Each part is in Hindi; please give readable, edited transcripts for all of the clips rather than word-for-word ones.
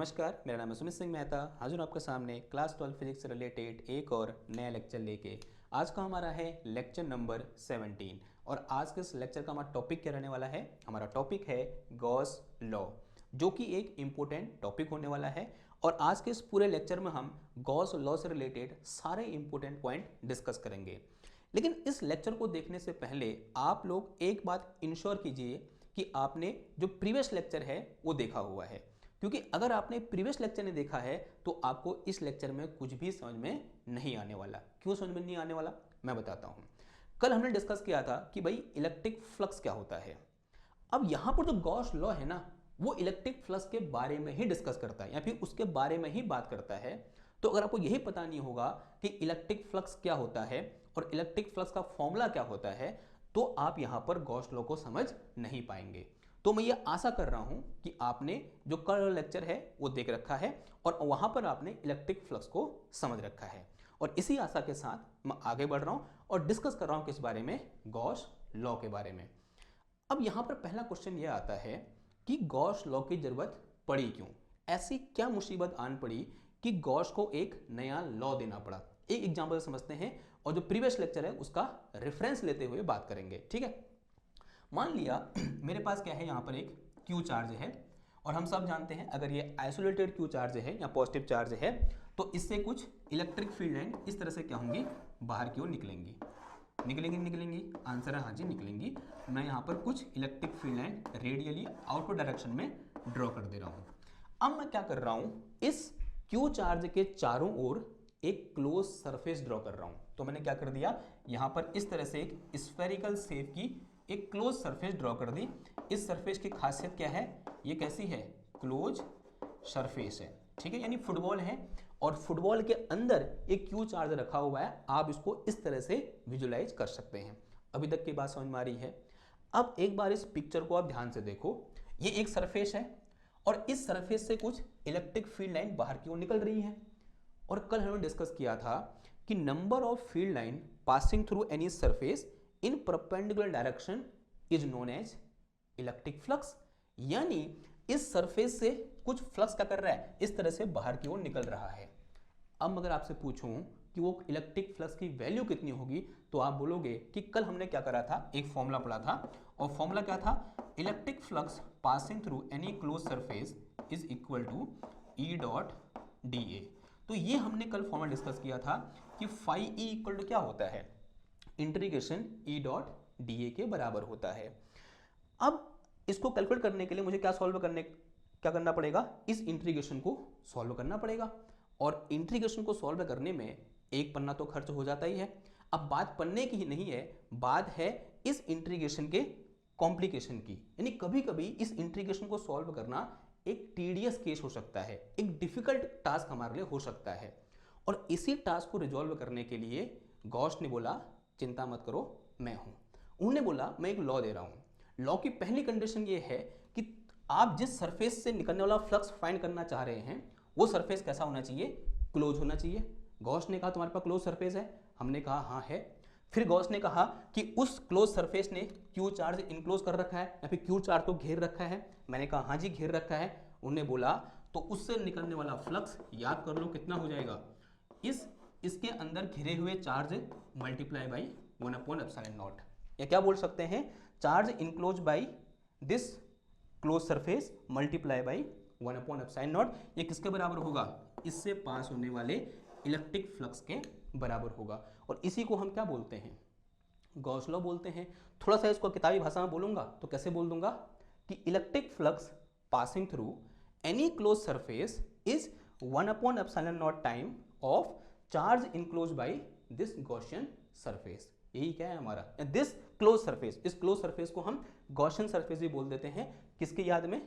नमस्कार, मेरा नाम है सुमित सिंह मेहता। हाजिर हूँ आपके सामने क्लास 12 फिजिक्स से रिलेटेड एक और नया लेक्चर लेके। आज का हमारा है लेक्चर नंबर 17 और आज के इस लेक्चर का हमारा टॉपिक क्या रहने वाला है? हमारा टॉपिक है गॉस लॉ, जो कि एक इम्पोर्टेंट टॉपिक होने वाला है। और आज के इस पूरे लेक्चर में हम गॉस लॉ से रिलेटेड सारे इंपॉर्टेंट पॉइंट डिस्कस करेंगे। लेकिन इस लेक्चर को देखने से पहले आप लोग एक बात इंश्योर कीजिए कि आपने जो प्रीवियस लेक्चर है वो देखा हुआ है, क्योंकि अगर आपने प्रीवियस लेक्चर नहीं देखा है तो आपको इस लेक्चर में कुछ भी समझ में नहीं आने वाला। क्यों समझ में नहीं आने वाला, मैं बताता हूं। कल हमने डिस्कस किया था कि भाई इलेक्ट्रिक फ्लक्स क्या होता है। अब यहां पर जो गॉस लॉ है ना, वो इलेक्ट्रिक फ्लक्स के बारे में ही डिस्कस करता है या फिर उसके बारे में ही बात करता है। तो अगर आपको यही पता नहीं होगा कि इलेक्ट्रिक फ्लक्स क्या होता है और इलेक्ट्रिक फ्लक्स का फॉर्मूला क्या होता है, तो आप यहां पर गॉस लॉ को समझ नहीं पाएंगे। तो मैं ये आशा कर रहा हूं कि आपने जो कल लेक्चर है वो देख रखा है और वहां पर आपने इलेक्ट्रिक फ्लक्स को समझ रखा है। और इसी आशा के साथ मैं आगे बढ़ रहा हूं और डिस्कस कर रहा हूं किस बारे में? गॉस लॉ के बारे में। अब यहां पर पहला क्वेश्चन ये आता है कि गॉस लॉ की जरूरत पड़ी क्यों? ऐसी क्या मुसीबत आन पड़ी कि गॉस को एक नया लॉ देना पड़ा? एक एग्जांपल से समझते हैं और जो प्रीवियस लेक्चर है उसका रेफरेंस लेते हुए बात करेंगे, ठीक है। मान लिया मेरे पास क्या है, यहाँ पर एक क्यू चार्ज है और हम सब जानते हैं अगर ये आइसोलेटेड क्यू चार्ज है या पॉजिटिव चार्ज है तो इससे कुछ इलेक्ट्रिक फील्ड लाइन इस तरह से क्या होंगी, बाहर की ओर निकलेंगी। निकलेंगी आंसर है हाँ जी, निकलेंगी। मैं यहाँ पर कुछ electric field line radially outward direction में ड्रॉ कर दे रहा हूँ। अब मैं क्या कर रहा हूँ, इस क्यू चार्ज के चारों ओर एक क्लोज सरफेस ड्रॉ कर रहा हूँ। तो मैंने क्या कर दिया, यहाँ पर इस तरह से एक स्फेरिकल शेप की एक क्लोज सरफेस ड्रॉ कर दी। इस सरफेस की खासियत क्या है, ये कैसी है, क्लोज सरफेस है, ठीक है, यानी फुटबॉल है और फुटबॉल के अंदर एक क्यू चार्ज रखा हुआ है। आप इसको इस तरह से विजुलाइज कर सकते हैं। अभी तक की बात समझ में आ रही है? अब एक बार इस पिक्चर को आप ध्यान से देखो, ये एक सरफेस है और इस सरफेस से कुछ इलेक्ट्रिक फील्ड लाइन बाहर की ओर निकल रही है। और कल हमने डिस्कस किया था कि number of field line passing through any surface in perpendicular direction is known as electric flux. यानी इस सरफेस से कुछ फ्लक्स क्या कर रहा है, इस तरह से बाहर की ओर निकल रहा है। अब अगर आपसे पूछूं कि वो इलेक्ट्रिक फ्लक्स की वैल्यू कितनी होगी, तो आप बोलोगे कि कल हमने क्या करा था, एक फॉर्मूला पढ़ा था और फॉर्मूला क्या था, electric flux passing through any close surface is equal to E dot D A. तो ये हमने कल फॉर्मूला डिस्कस किया था कि फाई ई इक्वल टू क्या होता है, इंटीग्रेशन ई डॉट डी ए के बराबर होता है। अब इसको कैलकुलेट करने के लिए मुझे क्या करना पड़ेगा, इस इंटीग्रेशन को सॉल्व करना पड़ेगा। और इंटीग्रेशन को सॉल्व करने में एक पन्ना तो खर्च हो जाता ही है। अब बात पन्ने की ही नहीं है, बात है इस इंटीग्रेशन के कॉम्प्लिकेशन की। यानी कभी कभी इस इंटीग्रेशन को सॉल्व करना एक टीडियस केस हो सकता है, एक डिफिकल्ट टास्क हमारे लिए हो सकता है। और इसी टास्क को रिजॉल्व करने के लिए गॉस ने बोला चिंता मत करो मैं हूं। उन्होंने बोला मैं एक लॉ दे रहा हूं। लॉ की पहली कंडीशन ये है कि आप जिस सरफेस से निकलने वाला फ्लक्स फाइंड करना चाह रहे हैं वो सरफेस कैसा होना चाहिए, क्लोज होना चाहिए। गॉस ने कहा तुम्हारे पास क्लोज सरफेस है, हमने कहा हाँ है। फिर गॉस ने कहा कि उस क्लोज सरफेस ने क्यू चार्ज इनक्लोज कर रखा है या फिर क्यू चार्ज को घेर रखा है, मैंने कहा हाँ जी घेर रखा है। उन्होंने बोला तो उससे निकलने वाला फ्लक्स याद कर लो कितना हो जाएगा, इसके अंदर घिरे हुए चार्ज मल्टीप्लाई बाई 1/ε0, या क्या बोल सकते हैं, charge enclose by this close surface multiply by 1/ε0। ये किसके बराबर होगा, इससे पास होने वाले इलेक्ट्रिक फ्लक्स के बराबर होगा। और इसी को हम क्या बोलते हैं, गॉस लॉ बोलते हैं। थोड़ा सा इसको किताबी भाषा में बोलूंगा तो कैसे बोल दूंगा कि electric flux passing through any close surface is 1/ε0 time of charge enclose by this Gaussian surface. यही क्या है हमारा, दिस क्लोज सरफेस। इस क्लोज सरफेस को हम गॉसियन सरफेस भी बोल देते हैं, किसकी याद में,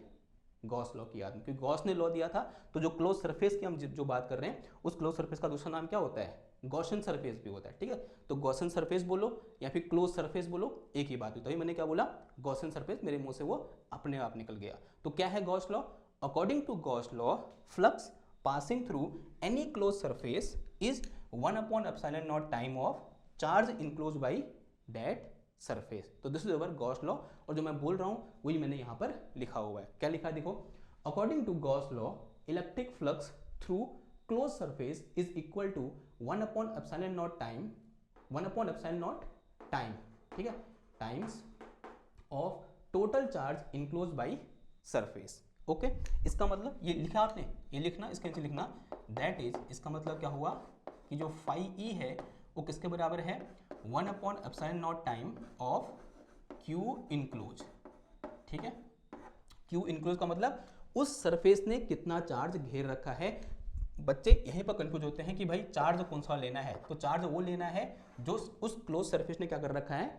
गॉस लॉ की याद में, क्योंकि गॉस ने लॉ दिया था। तो जो क्लोज सरफेस की हम जो बात कर रहे हैं उस क्लोज सरफेस का दूसरा नाम क्या होता है, गॉसियन सरफेस भी होता है, ठीक है। तो गॉसियन सरफेस बोलो या फिर क्लोज सरफेस बोलो, एक ही बात होती है। मैंने क्या बोला, गॉसियन सरफेस, मेरे मुंह से वो अपने आप निकल गया। तो क्या है Gauss law, according to Gauss law flux passing through any close surface is 1/ε0 time of charge enclose by that surface. तो this is our Gauss law. और जो मैं बोल रहा हूं वही मैंने यहां पर लिखा हुआ है। क्या लिखा है देखो, according to Gauss law electric flux through close surface is equal to 1 upon epsilon naught time, 1 upon epsilon naught time, ठीक है, times of total charge enclose by surface. Okay, इसका मतलब ये लिखा आपने, ये लिखना, इसके नीचे लिखना, दैट इज, इसका मतलब क्या हुआ कि जो फाई ई है वो किसके बराबर है, 1 upon epsilon naught time of Q enclose, ठीक है। क्यू इनक्लोज का मतलब उस सरफेस ने कितना चार्ज घेर रखा है। बच्चे यहीं पर कंफ्यूज होते हैं कि भाई चार्ज कौन सा लेना है, तो चार्ज वो लेना है जो उस क्लोज सरफेस ने क्या कर रखा है,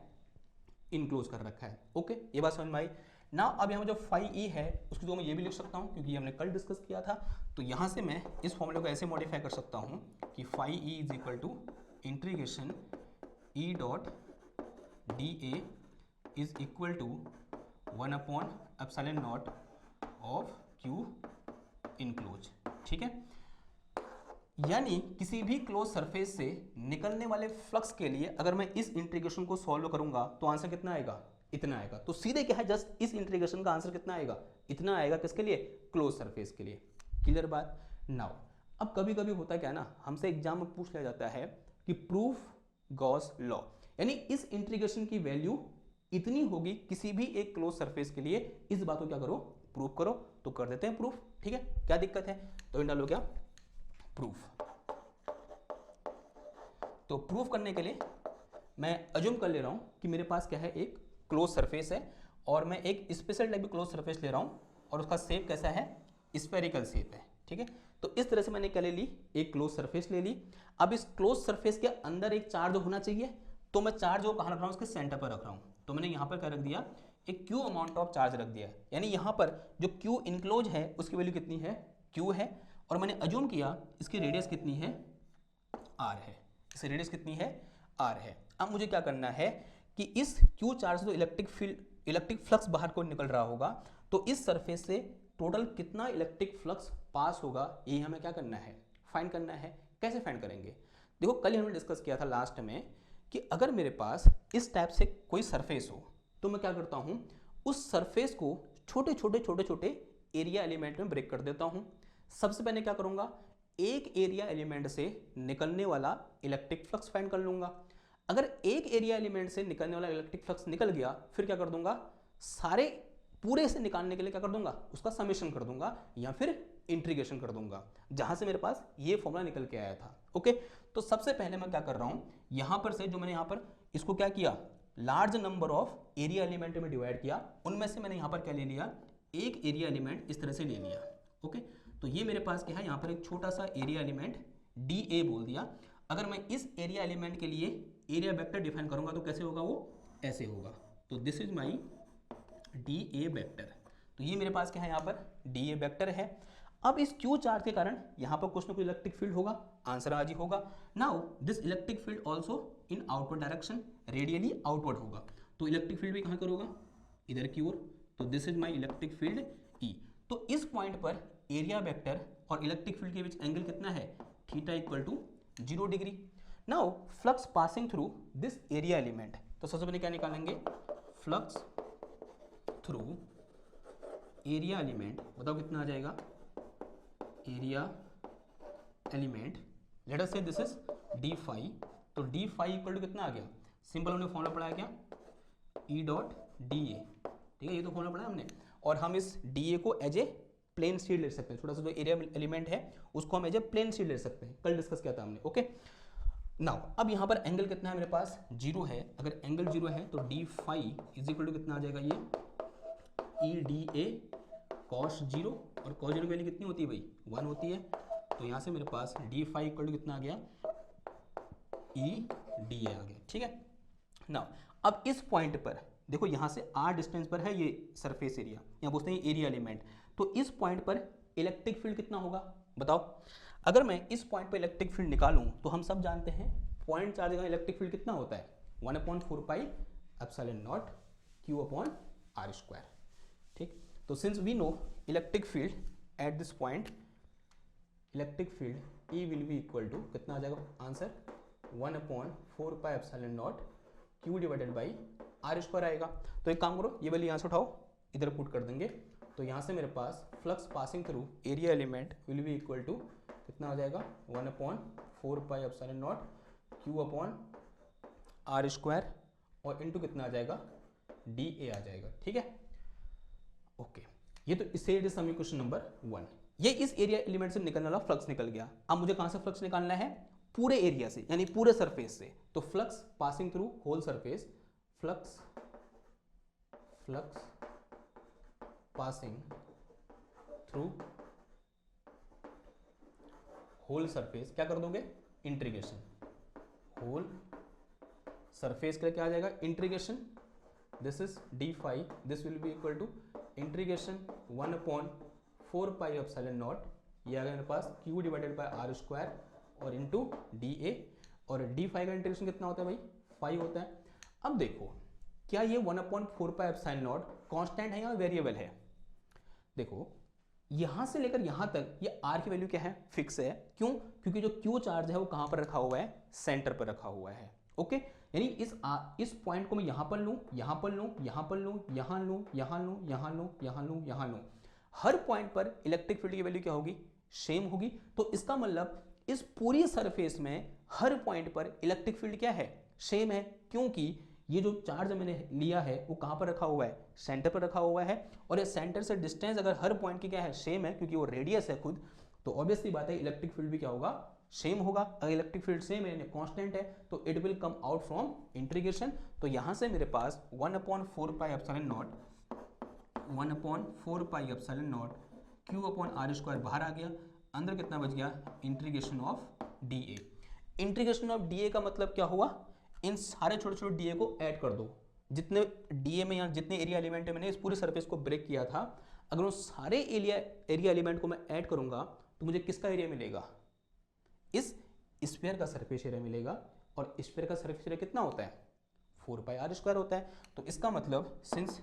इनक्लोज कर रखा है। ओके, ये बात समझ में आई ना। अब यहाँ जो फाई ई है उसकी तो मैं ये भी लिख सकता हूँ क्योंकि हमने कल डिस्कस किया था, तो यहाँ से मैं इस फॉर्मूले को ऐसे मॉडिफाई कर सकता हूँ कि phi E is equal to integration E dot D A is equal to 1 upon epsilon naught of Q enclose, ठीक है। यानी किसी भी क्लोज सरफेस से निकलने वाले फ्लक्स के लिए अगर मैं इस इंटीग्रेशन को सॉल्व करूंगा तो आंसर कितना आएगा, इतना आएगा। तो सीधे क्या है, जस्ट इस इंटीग्रेशन का आंसर कितना आएगा, इतना आएगा। किसके लिए, क्लोज सरफेस के लिए। क्लियर बात। नाउ अब कभी कभी होता क्या ना, हमसे एग्जाम में पूछ लिया जाता है कि प्रूफ गॉस लॉ, यानी इस इंटीग्रेशन की वैल्यू इतनी होगी किसी भी एक क्लोज सरफेस के लिए, इस बात को क्या करो, प्रूफ करो। तो कर देते हैं प्रूफ, ठीक है, क्या दिक्कत है। तो इन डालो क्या, प्रूफ। तो प्रूफ करने के लिए मैं अज्यूम कर ले रहा हूं कि मेरे पास क्या है, एक क्लोज सरफेस है और मैं एक स्पेशल टाइप की क्लोज सरफेस ले रहा हूं और उसका शेप कैसा है, स्फेरिकल शेप है, ठीक है। तो इस तरह से मैंने क्या ले ली, एक क्लोज सरफेस ले ली। अब इस क्लोज सरफेस के अंदर एक चार्ज होना चाहिए, तो मैं चार्ज को कहां रख रहा हूं, उसके सेंटर पर रख रहा हूं। तो मैंने यहां पर क्या रख दिया, एक क्यू अमाउंट ऑफ चार्ज रख दिया, यानी यहां पर जो क्यू इनक्लोज है उसकी वैल्यू कितनी है, क्यू है। और मैंने अज्यूम किया इसकी रेडियस कितनी है, आर है। इसकी रेडियस कितनी है, आर है। अब मुझे क्या करना है कि इस क्यू चार्ज से तो इलेक्ट्रिक फील्ड, इलेक्ट्रिक फ्लक्स बाहर को निकल रहा होगा, तो इस सरफेस से टोटल कितना इलेक्ट्रिक फ्लक्स पास होगा, यही हमें क्या करना है, फाइंड करना है। कैसे फाइंड करेंगे, देखो कल हमने डिस्कस किया था लास्ट में कि अगर मेरे पास इस टाइप से कोई सरफेस हो तो मैं क्या करता हूं, उस सरफेस को छोटे छोटे छोटे छोटे एरिया एलिमेंट में ब्रेक कर देता हूं। सबसे पहले क्या करूंगा, एक एरिया एलिमेंट से निकलने वाला इलेक्ट्रिक फ्लक्स फाइंड कर लूंगा। अगर एक एरिया एलिमेंट से निकलने वाला इलेक्ट्रिक फ्लक्स निकल गया, फिर क्या कर दूंगा, सारे पूरे से निकालने के लिए क्या कर दूंगा, उसका समेशन कर दूंगा या फिर इंटीग्रेशन कर दूंगा, जहां से मेरे पास ये फॉर्मूला निकल के आया था। ओके, तो सबसे पहले मैं क्या कर रहा हूं, यहां पर से जो मैंने यहां पर इसको क्या किया, large number of area element में डिवाइड किया। उनमें से मैंने यहां पर क्या ले लिया, एक एरिया एलिमेंट इस तरह से ले लिया। ओके, तो ये मेरे पास क्या है, यहाँ पर एक छोटा सा एरिया एलिमेंट डी ए बोल दिया। अगर मैं इस एरिया एलिमेंट के लिए एरिया वेक्टर डिफाइन करूंगा तो कैसे होगा, वो ऐसे होगा। तो this is my D A vector. तो ये मेरे पास क्या है, यहाँ पर डी ए वेक्टर है। अब इस क्यू चार्ज के कारण यहाँ पर कुछ ना कुछ इलेक्ट्रिक फील्ड होगा, आंसर आज ही होगा। Now this electric field also in outward direction, radially outward होगा। तो इलेक्ट्रिक फील्ड भी कहाँ पर होगा, इधर की ओर। तो this is my electric field E. तो इस पॉइंट पर एरिया वेक्टर और इलेक्ट्रिक फील्ड के बीच एंगल कितना है, theta equal to 0 degree. Now flux passing through this area element, तो सबसे पहले क्या निकालेंगे, फ्लक्स थ्रू एरिया एलिमेंट, बताओ कितना आ जाएगा, एरिया एलिमेंट, लेट अस से दिस इज डी फाई। तो डी फाई इक्वल टू कितना आ गया, सिंपल हमने फॉर्मूला पढ़ा है क्या, ई डॉट डी ए, ठीक है, ये तो फॉर्मूला पढ़ा है हमने। और हम इस डी ए को एज ए प्लेन शीट ले सकते हैं, छोटा सा जो एरिया एलिमेंट है उसको हम एज ए प्लेन शीट ले सकते हैं, कल डिस्कस किया था हमने। ओके, नाउ अब यहाँ पर एंगल कितना है मेरे पास, 0 है। अगर एंगल 0 है तो D phi is equal to कितना आ जाएगा, ये ई डी ए कॉस 0, और कॉस 0 की वैल्यू कितनी होती है भाई, 1 होती है। तो यहाँ से मेरे पास डी फाई इक्वल टू कितना आ गया, ई डी ए आ गया, ठीक है। नाउ अब इस पॉइंट पर देखो, यहाँ से आर डिस्टेंस पर है ये सरफेस एरिया, यहाँ पूछते हैं एरिया एलिमेंट। तो इस पॉइंट पर इलेक्ट्रिक फील्ड कितना होगा, बताओ। अगर मैं इस पॉइंट पर इलेक्ट्रिक फील्ड निकालूं तो हम सब जानते हैं पॉइंट चार्ज का इलेक्ट्रिक फील्ड कितना होता है, 1/4 pi epsilon naught Q upon R square, ठीक। तो since we know electric field at this point, electric field E will be equal to कितना आ जाएगा answer, 1/4 pi epsilon naught Q divided by R square आएगा। तो एक काम करो, ये वाली यहाँ से उठाओ, इधर पुट कर देंगे तो यहाँ से मेरे पास flux passing through area element will be equal to कितना हो जाएगा 1/4πε0 Q/r² और इनटू कितना आ जाएगा dA आ जाएगा। ठीक है, ओके। ये तो इससे समी क्वेश्चन नंबर 1। ये इस एरिया एलिमेंट से निकलने वाला फ्लक्स निकल गया। अब मुझे कहां से फ्लक्स निकालना है? पूरे एरिया से, यानी पूरे सरफेस से। तो flux passing through whole surface, flux passing through whole surface, क्या कर दोगे? इंटीग्रेशन। होल सरफेस के लिए क्या आ जाएगा? Integration. This is D phi, this will be equal to integration 1/4πε0, ये आ गया मेरे पास Q/r² और इंटू dA, और डी फाई का इंटीग्रेशन कितना होता है भाई? 5 होता है। अब देखो, क्या ये 1/4πε0 कांस्टेंट है या वेरिएबल है? देखो, यहां से लेकर यहां तक ये r की वैल्यू क्या है? फिक्स है। क्यों? क्योंकि जो Q चार्ज है वो कहां पर रखा हुआ है? सेंटर पर रखा हुआ है। ओके, यानी इस पॉइंट को मैं यहां पर लूं, यहां पर लूं, यहां पर लूं, यहां लूं, यहां लूं, यहां लूं, यहां लूं, यहां लूं, हर पॉइंट पर इलेक्ट्रिक फील्ड की वैल्यू क्या होगी? सेम होगी। तो इसका मतलब इस पूरी सरफेस में हर पॉइंट पर इलेक्ट्रिक फील्ड क्या है? सेम है। क्योंकि ये जो चार्ज मैंने लिया है वो कहां पर रखा हुआ है? सेंटर पर रखा हुआ है। और ये सेंटर से डिस्टेंस अगर हर पॉइंट की क्या है? सेम है, क्योंकि वो रेडियस है खुद, तो ऑब्वियसली बात है इलेक्ट्रिक फील्ड भी क्या होगा? सेम होगा। अगर इलेक्ट्रिक फील्ड सेम है, कांस्टेंट है, तो it will come out from integration. तो यहां से मेरे पास 1/4πε0 Q/r² बाहर आ गया। अंदर कितना बच गया? Integration of dA। Integration of dA का मतलब क्या हुआ? इन सारे छोटे छोटे dA को ऐड कर दो। जितने dA में, यहाँ जितने एरिया एलिमेंट है, मैंने इस पूरे सरफेस को ब्रेक किया था, अगर उन सारे एरिया एलिमेंट को मैं ऐड करूंगा तो मुझे किसका एरिया मिलेगा? इस स्फीयर का सरफेस एरिया मिलेगा। और स्फीयर का सरफेस एरिया कितना होता है? 4πr² होता है। तो इसका मतलब since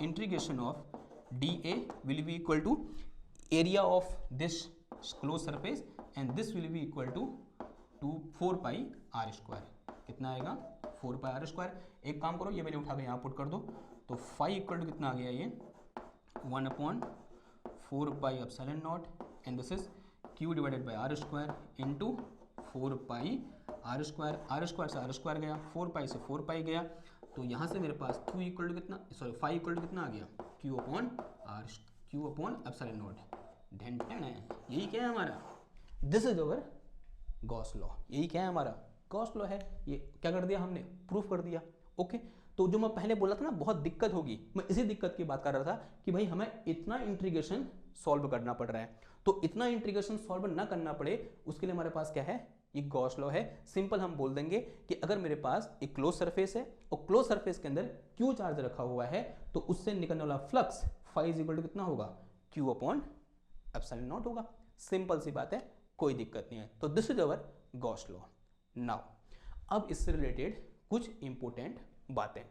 integration of dA will be equal to area of this close surface and this will be equal to 4πr²। कितना आएगा? 4πr²। एक काम करो, ये वैल्यू उठा के यहाँ पुट कर दो, तो 5 इक्वल टू कितना आ गया? ये 1/4πε0 and this is Q/r² into 4πr²। r² से r² गया, 4π से 4π गया, तो यहाँ से मेरे पास Q इक्वल टू कितना, सॉरी 5 इक्वल टू कितना आ गया? Q/0। यही क्या है हमारा? This is our Gauss law. यही क्या है हमारा? गॉस लॉ है। ये क्या कर दिया हमने? प्रूफ कर दिया। ओके, तो जो मैं पहले बोला था ना बहुत दिक्कत होगी, मैं इसी दिक्कत की बात कर रहा था कि भाई हमें इतना इंटीग्रेशन सॉल्व करना पड़ रहा है। तो इतना इंटीग्रेशन सॉल्व ना करना पड़े उसके लिए हमारे पास क्या है? ये गॉस लॉ है। सिंपल हम बोल देंगे कि अगर मेरे पास एक क्लोज सरफेस है और क्लोज सरफेस के अंदर क्यू चार्ज रखा हुआ है, तो उससे निकलने वाला flux phi is equal to कितना होगा? Q/ε0 होगा। सिंपल सी बात है, कोई दिक्कत नहीं है। तो this is our Gauss law. Now अब इससे रिलेटेड कुछ इंपॉर्टेंट बातें।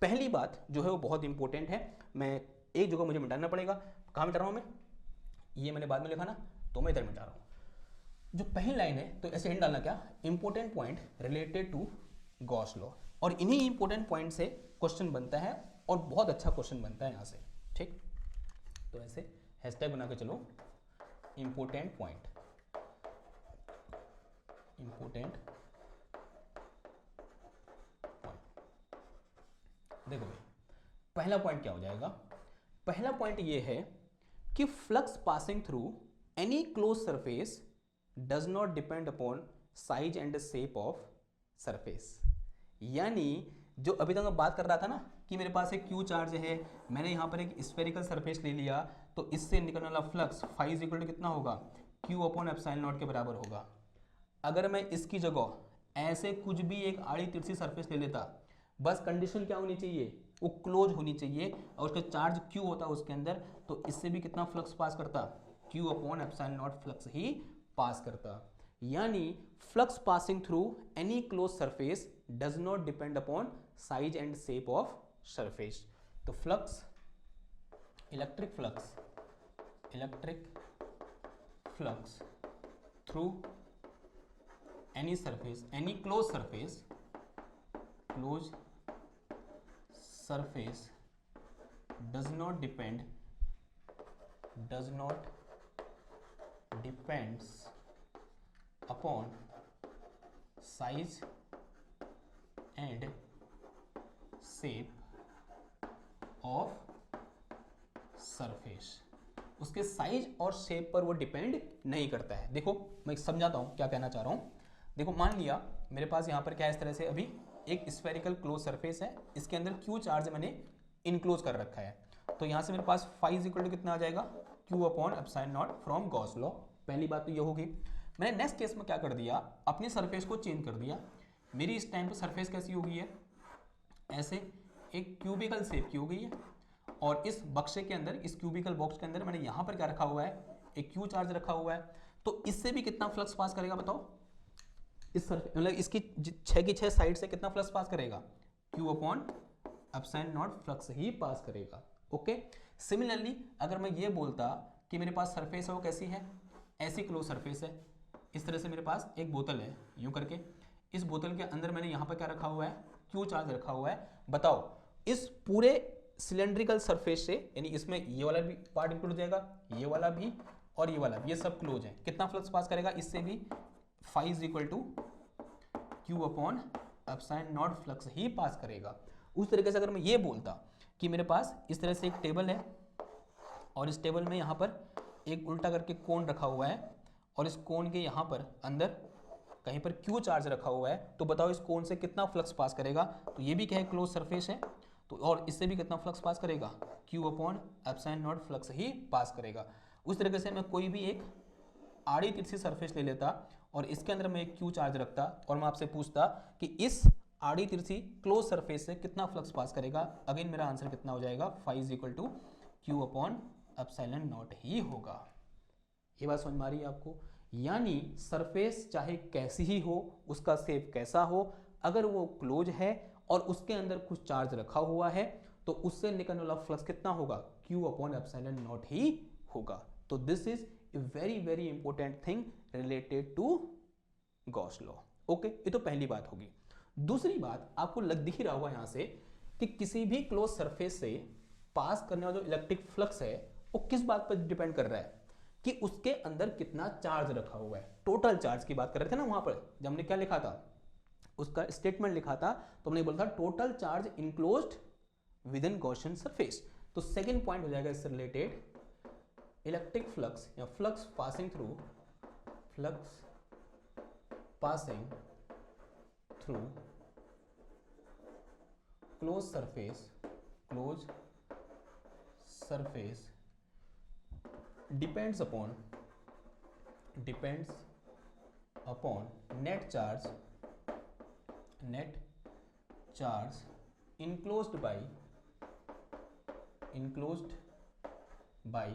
पहली बात जो है वो बहुत इंपॉर्टेंट है, मैं एक जगह मुझे मिटाना पड़ेगा। कहाँ मिटा रहा हूँ मैं? ये मैंने बाद में लिखा ना, तो मैं इधर मिटा रहा हूँ। जो पहली लाइन है तो ऐसे हिंट डालना, क्या? Important point related to Gauss law. और इन्हीं इंपॉर्टेंट पॉइंट से क्वेश्चन बनता है और बहुत अच्छा क्वेश्चन बनता है यहाँ से। ठीक, तो ऐसे हैशटैग बना के चलो, इंपॉर्टेंट पॉइंट, इंपॉर्टेंट पॉइंट। देखो भाई, पहला पॉइंट क्या हो जाएगा? पहला पॉइंट ये है कि flux passing through any close surface does not depend upon size and shape of surface. यानी जो अभी तक मैं बात कर रहा था ना कि मेरे पास एक क्यू चार्ज है, मैंने यहाँ पर एक स्फेरिकल सरफेस ले लिया, तो इससे निकलने वाला flux phi is equal to कितना होगा? Q/ε0 के बराबर होगा। अगर मैं इसकी जगह ऐसे कुछ भी एक आड़ी तिरछी सरफेस ले लेता, बस कंडीशन क्या होनी चाहिए? वो क्लोज होनी चाहिए और उसका चार्ज Q होता है उसके अंदर, तो इससे भी कितना फ्लक्स पास करता? Q/ε0 फ्लक्स ही पास करता। यानी flux passing through any close surface does not depend upon size and shape of surface. तो flux, electric flux through any surface, any close surface does not depend does not depends upon size and shape of surface. उसके साइज और शेप पर वो डिपेंड नहीं करता है। देखो मैं समझाता हूँ क्या कहना चाह रहा हूँ। देखो मान लिया मेरे पास यहाँ पर क्या है, इस तरह से अभी एक स्फेरिकल क्लोज सरफेस है, इसके अंदर क्यू चार्ज मैंने इनक्लोज कर रखा है। तो यहाँ से मेरे पास फाई इज इक्वल टू कितना आ जाएगा, Q upon epsilon not from Gauss law. पहली बात तो ये होगी। मैंने नेक्स्ट केस में क्या कर दिया, अपनी सरफेस को चेंज कर दिया। मेरी इस टाइम पे सरफेस कैसी हो गई है, ऐसे एक क्यूबिकल शेप की हो गई है, और इस बक्से के अंदर, इस क्यूबिकल बॉक्स के अंदर मैंने यहाँ पर क्या रखा हुआ है, एक क्यू चार्ज रखा हुआ है। तो इससे भी कितना फ्लक्स पास करेगा बताओ, इस सरफेस मतलब इसकी 6 की 6 साइड से कितना फ्लक्स पास करेगा, Q upon epsilon not flux ही पास करेगा। ओके। सिमिलरली अगर मैं ये बोलता कि मेरे पास सरफेस है वो कैसी है, ऐसी क्लोज सरफेस है, इस तरह से मेरे पास एक बोतल है यूं करके, इस बोतल के अंदर मैंने यहाँ पर क्या रखा हुआ है, क्यू चार्ज रखा हुआ है। बताओ इस पूरे सिलेंड्रिकल सरफेस से, यानी इसमें ये वाला भी पार्ट इंक्लूड हो जाएगा, ये वाला भी और ये वाला भी, ये सब क्लोज है, कितना फ्लक्स पास करेगा, इससे भी phi is equal to Q upon epsilon not flux ही पास करेगा। उस तरीके से अगर मैं ये बोलता कि मेरे पास इस तरह से एक टेबल है और इस टेबल में यहाँ पर एक उल्टा करके कोन रखा हुआ है, और इस कोन के यहाँ पर अंदर कहीं पर क्यू चार्ज रखा हुआ है, तो बताओ इस कोन से कितना फ्लक्स पास करेगा। तो ये भी क्या है, क्लोज सरफेस है, तो और इससे भी कितना फ्लक्स पास करेगा, Q upon epsilon not flux ही पास करेगा। उस तरीके से मैं कोई भी एक आड़ी तिरछी सरफेस ले लेता और इसके अंदर मैं एक क्यू चार्ज रखता और मैं आपसे पूछता कि इस आड़ी तिरछी क्लोज सरफेस से कितना फ्लक्स पास करेगा। अगेन मेरा आंसर कितना हो जाएगा, phi is equal to Q upon epsilon naught ही होगा। ये बात समझ में आ रही है आपको। यानी सरफेस चाहे कैसी ही हो, उसका शेप कैसा हो, अगर वो क्लोज है और उसके अंदर कुछ चार्ज रखा हुआ है, तो उससे निकलने वाला फ्लक्स कितना होगा, क्यू अपॉन एप्सिलॉन नॉट ही होगा। तो this is a very important thing related to Gauss law. Okay, ये तो पहली बात होगी। दूसरी बात आपको दिख ही रहा होगा यहां से कि किसी भी क्लोज सरफेस से पास करने वाला जो इलेक्ट्रिक फ्लक्स है वो किस बात पर डिपेंड कर रहा है, कि उसके अंदर कितना चार्ज रखा हुआ है। टोटल चार्ज की बात कर रहे थे ना वहां पर, जब हमने क्या लिखा था, उसका स्टेटमेंट लिखा था, तो हमने बोला था total charge enclosed with in Gaussian surface. तो सेकंड पॉइंट हो जाएगा इससे रिलेटेड, इलेक्ट्रिक फ्लक्स या flux passing through close surface depends upon net charge enclosed by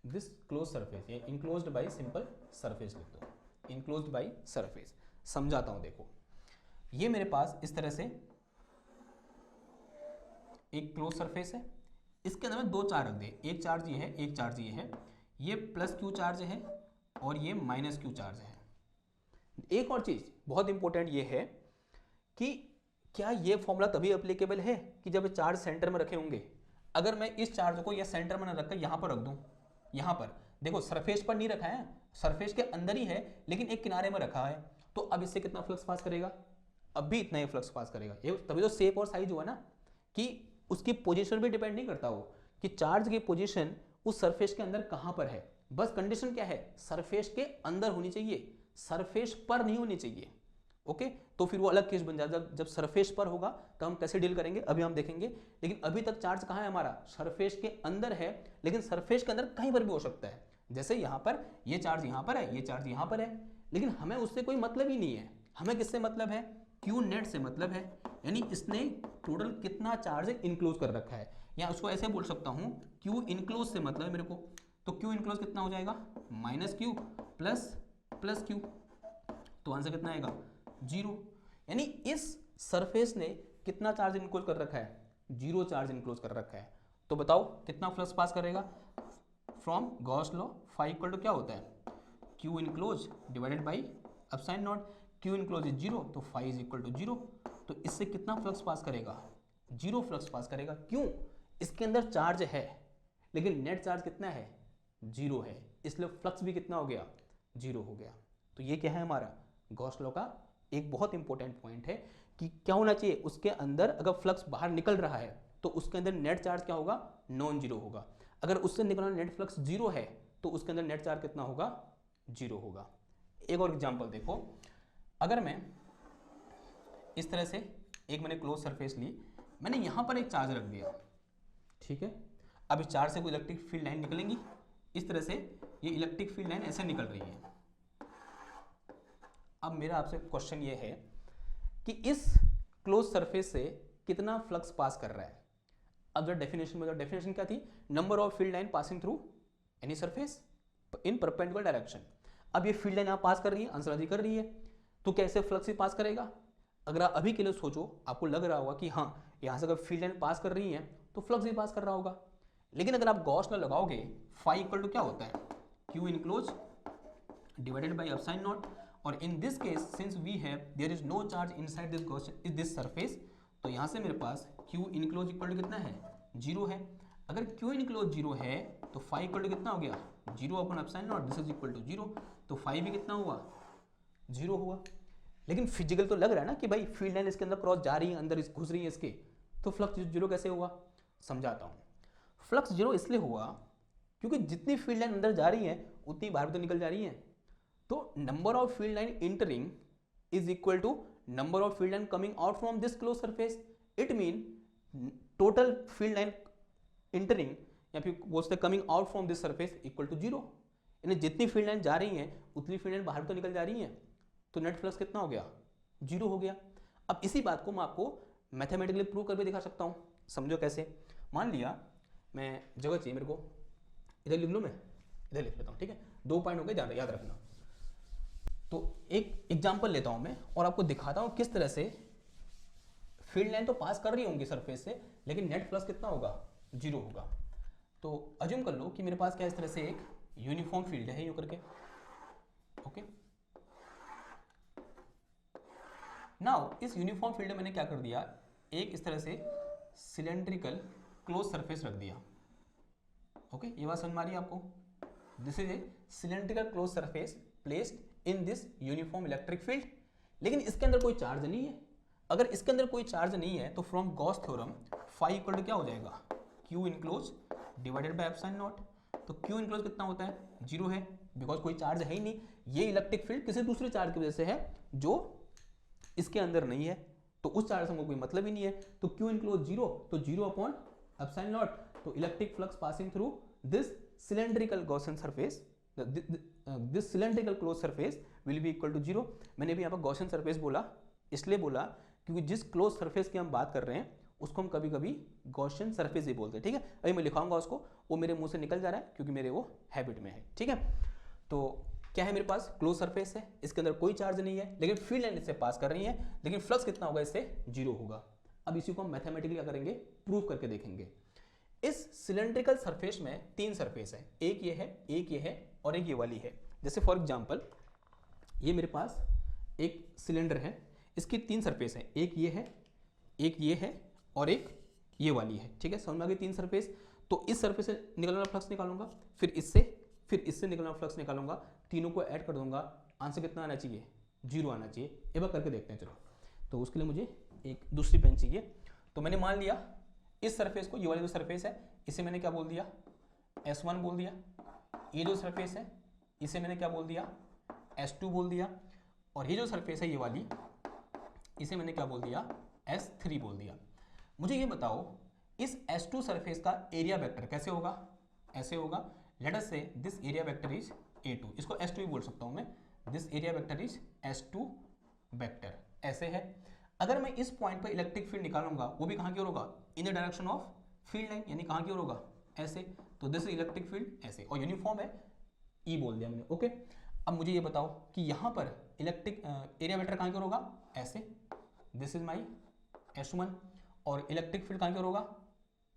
this closed surface, या enclosed by सिंपल सरफेस लिख दो, enclosed by सरफेस। समझाता हूं, देखो ये मेरे पास इस तरह से एक क्लोज सरफेस है, इसके अंदर में दो चार्ज रख दे, एक चार्ज ये है, एक चार्ज ये है, ये प्लस क्यू चार्ज है और ये माइनस क्यू चार्ज है। एक और चीज बहुत इंपॉर्टेंट ये है कि क्या ये फॉर्मूला तभी एप्लीकेबल है कि जब चार्ज सेंटर में रखे होंगे। अगर मैं इस चार्ज को या सेंटर में न रखकर यहां पर रख दूं, यहां पर देखो सरफेस पर नहीं रखा है, सरफेस के अंदर ही है, लेकिन एक किनारे में रखा है, तो अब इससे कितना फ्लक्स पास करेगा, अब भी इतना ही फ्लक्स पास करेगा। ये तभी तो शेप और साइज हुआ ना, कि उसकी पोजीशन भी डिपेंड नहीं करता हो कि चार्ज की पोजीशन उस सरफेस के अंदर कहां पर है, बस कंडीशन क्या है, सरफेस के अंदर होनी चाहिए, सरफेस पर नहीं होनी चाहिए। ओके, तो फिर वो अलग केस बन जाएगा। जब सरफेस पर होगा तो हम कैसे डील करेंगे अभी हम देखेंगे, लेकिन अभी तक चार्ज कहां है हमारा, सरफेस के अंदर है, लेकिन सरफेस के अंदर कहीं पर भी हो सकता है। जैसे यहां पर ये चार्ज यहां पर है, ये चार्ज यहां पर है, लेकिन हमें उससे कोई मतलब ही नहीं है। हमें किससे मतलब है, क्यू नेट से मतलब है, यानी इसने टोटल कितना चार्ज इनक्लोज कर रखा है, या उसको ऐसे बोल सकता हूं, क्यू इनक्लोज से मतलब है मेरे को, तो क्यू इनक्लोज कितना हो जाएगा, माइनस क्यू प्लस क्यू, तो आंसर कितना आएगा, 0। यानी इस सरफेस ने कितना चार्ज इनक्लोज कर रखा है, 0 चार्ज इनक्लोज कर रखा है। तो बताओ कितना फ्लक्स पास करेगा, from Gauss law phi equal to क्या होता है, Q enclose divided by epsilon naught, Q enclose is 0 तो फाई इज इक्वल टू 0, तो इससे कितना फ्लक्स पास करेगा, 0 फ्लक्स पास करेगा। क्यों, इसके अंदर चार्ज है, लेकिन नेट चार्ज कितना है, 0 है, इसलिए फ्लक्स भी कितना हो गया, 0 हो गया। तो ये क्या है हमारा गॉस लॉ का एक बहुत इंपॉर्टेंट पॉइंट है कि क्या होना चाहिए, उसके अंदर अगर फ्लक्स बाहर निकल रहा है तो उसके अंदर नेट चार्ज क्या होगा, नॉन जीरो होगा। अगर उससे निकलना नेट फ्लक्स 0 है तो उसके अंदर नेट चार्ज कितना होगा, 0 होगा। एक और एग्जांपल देखो, अगर मैं इस तरह से एक मैंने क्लोज सरफेस ली, मैंने यहां पर एक चार्ज रख दिया, ठीक है। अब इस चार्ज से कोई इलेक्ट्रिक फील्ड लाइन निकलेंगी, इस तरह से ये इलेक्ट्रिक फील्ड लाइन ऐसे निकल रही है। अब मेरा आपसे क्वेश्चन ये है कि इस क्लोज सरफेस से कितना फ्लक्स पास कर रहा है। अब जो डेफिनेशन में, डेफिनेशन क्या थी, number of field line passing through any surface in perpendicular direction. अब ये फील्ड लाइन आप पास कर रही है, आंसर कर रही है, तो कैसे फ्लक्स ही पास करेगा। अगर आप अभी के लिए सोचो, आपको लग रहा होगा कि हाँ यहाँ से अगर फील्ड लाइन पास कर रही है तो फ्लक्स भी पास कर रहा होगा। लेकिन अगर आप गॉस लॉ लगाओगे, फाई इक्वल टू क्या होता है, Q enclose divided by epsilon not, और in this case since we have there is no charge inside this surface, तो यहाँ से मेरे पास क्यू इनक्लोज इक्वल टू कितना है, 0 है। अगर क्यू इनक्लोज 0 है तो फाई इक्वल टू कितना हो गया, 0 upon epsilon naught, this is equal to 0, तो फाई भी कितना हुआ, 0 हुआ। लेकिन फिजिकल तो लग रहा है ना कि भाई फील्ड लाइन इसके अंदर क्रॉस जा रही है, अंदर घुस रही है इसके, तो फ्लक्स 0 कैसे हुआ, समझाता हूँ। फ्लक्स 0 इसलिए हुआ क्योंकि जितनी फील्ड लाइन अंदर जा रही है उतनी बाहर तो निकल जा रही है। तो number of field line entering is equal to number of field line coming out from this close surface. It mean total field line entering या फिर बोलते coming out from this surface equal to 0। यानी जितनी फील्ड लाइन जा रही है उतनी फील्ड लाइन बाहर तो निकल जा रही है, तो नेट फ्लक्स कितना हो गया, 0 हो गया। अब इसी बात को मैं आपको मैथमेटिकली प्रूव करके दिखा सकता हूँ। समझो कैसे। मान लिया मैं, जगह चाहिए मेरे को, इधर लिख लूँ, मैं इधर लिख लेता हूँ, ठीक है। 2 पॉइंट हो गए, ज़्यादा याद रखना। तो एक एग्जांपल लेता हूँ मैं और आपको दिखाता हूँ किस तरह से फील्ड लाइन तो पास कर रही होंगी सरफेस से, लेकिन नेट फ्लक्स कितना होगा, 0 होगा। तो अज्यूम कर लो कि मेरे पास क्या इस तरह से एक यूनिफॉर्म फील्ड है, यूं करके, ओके। नाउ इस यूनिफॉर्म फील्ड में मैंने क्या कर दिया, एक इस तरह से सिलेंड्रिकल क्लोज सरफेस रख दिया, ओके। ये बात समझ में आ रही है आपको, this is A cylindrical close surface placed in this uniform electric field. लेकिन इसके अंदर कोई चार्ज नहीं है। अगर इसके अंदर कोई चार्ज नहीं है तो from Gauss theorem phi equal to क्या हो जाएगा, Q enclose divided by epsilon not. तो क्यू इनक्लोज कितना होता है, 0 है, बिकॉज कोई चार्ज है ही नहीं। ये इलेक्ट्रिक फील्ड किसी दूसरे चार्ज की वजह से है जो इसके अंदर नहीं है, तो उस चार्ज से हमको कोई मतलब ही नहीं है। तो क्यू इनक्लोज 0, तो 0 अपॉन एप्सिलॉन नॉट, तो electric flux passing through this cylindrical Gaussian surface, this cylindrical close surface will be equal to 0। मैंने भी यहाँ पर गॉसियन सरफेस बोला, इसलिए बोला क्योंकि जिस क्लोज सरफेस की हम बात कर रहे हैं उसको हम कभी कभी गॉसियन सरफेस ही बोलते हैं, ठीक है। अभी मैं लिखाऊंगा उसको, वो मेरे मुंह से निकल जा रहा है क्योंकि मेरे वो हैबिट में है, ठीक है। तो क्या है, मेरे पास क्लोज सरफेस है, इसके अंदर कोई चार्ज नहीं है, लेकिन फील्ड लाइन इससे पास कर रही है, लेकिन फ्लक्स कितना होगा, इससे 0 होगा। अब इसी को हम मैथमेटिकली क्या करेंगे, प्रूव करके देखेंगे। इस सिलेंड्रिकल सरफेस में 3 सरफेस है, एक ये है, एक ये है और एक ये वाली है। जैसे फॉर एग्जांपल ये मेरे पास एक सिलेंडर है, इसकी 3 सरफेस है, एक ये है, एक ये है और एक ये वाली है, ठीक है। समझ में आ गई 3 सरफेस। तो इस सरफेस से निकलने वाला फ्लक्स निकालूंगा, फिर इससे निकलने वाला फ्लक्स निकालूंगा, तीनों को ऐड कर दूंगा, आंसर कितना आना चाहिए, 0 आना चाहिए। एक बार करके देखते हैं, चलो। तो उसके लिए मुझे एक दूसरी पेन चाहिए। तो मैंने मान लिया इस सरफेस को, ये वाली जो सरफेस है इसे मैंने क्या बोल दिया, S1 बोल दिया। ये जो सरफेस है इसे मैंने क्या बोल दिया, S2 बोल दिया। और ये जो सरफेस है ये वाली, इसे मैंने क्या बोल दिया, S3 बोल दिया। मुझे ये बताओ इस S2 सरफेस का एरिया वेक्टर कैसे होगा, ऐसे होगा। लेट अस से this area vector is A2, इसको S2 भी बोल सकता हूं मैं, this area vector is S2 vector, ऐसे है। अगर मैं इस पॉइंट पर इलेक्ट्रिक फील्ड निकालूंगा, वो भी कहाँ की ओर होगा, in the direction of field line, यानी कहाँ की ओर होगा, ऐसे। तो दिस इलेक्ट्रिक फील्ड ऐसे, और यूनिफॉर्म है, E बोल दिया मैंने, ओके। अब मुझे ये बताओ कि यहाँ पर इलेक्ट्रिक एरिया वेक्टर कहाँ की ओर होगा, ऐसे, दिस इज माई S1। और इलेक्ट्रिक फील्ड कहाँ की ओर होगा,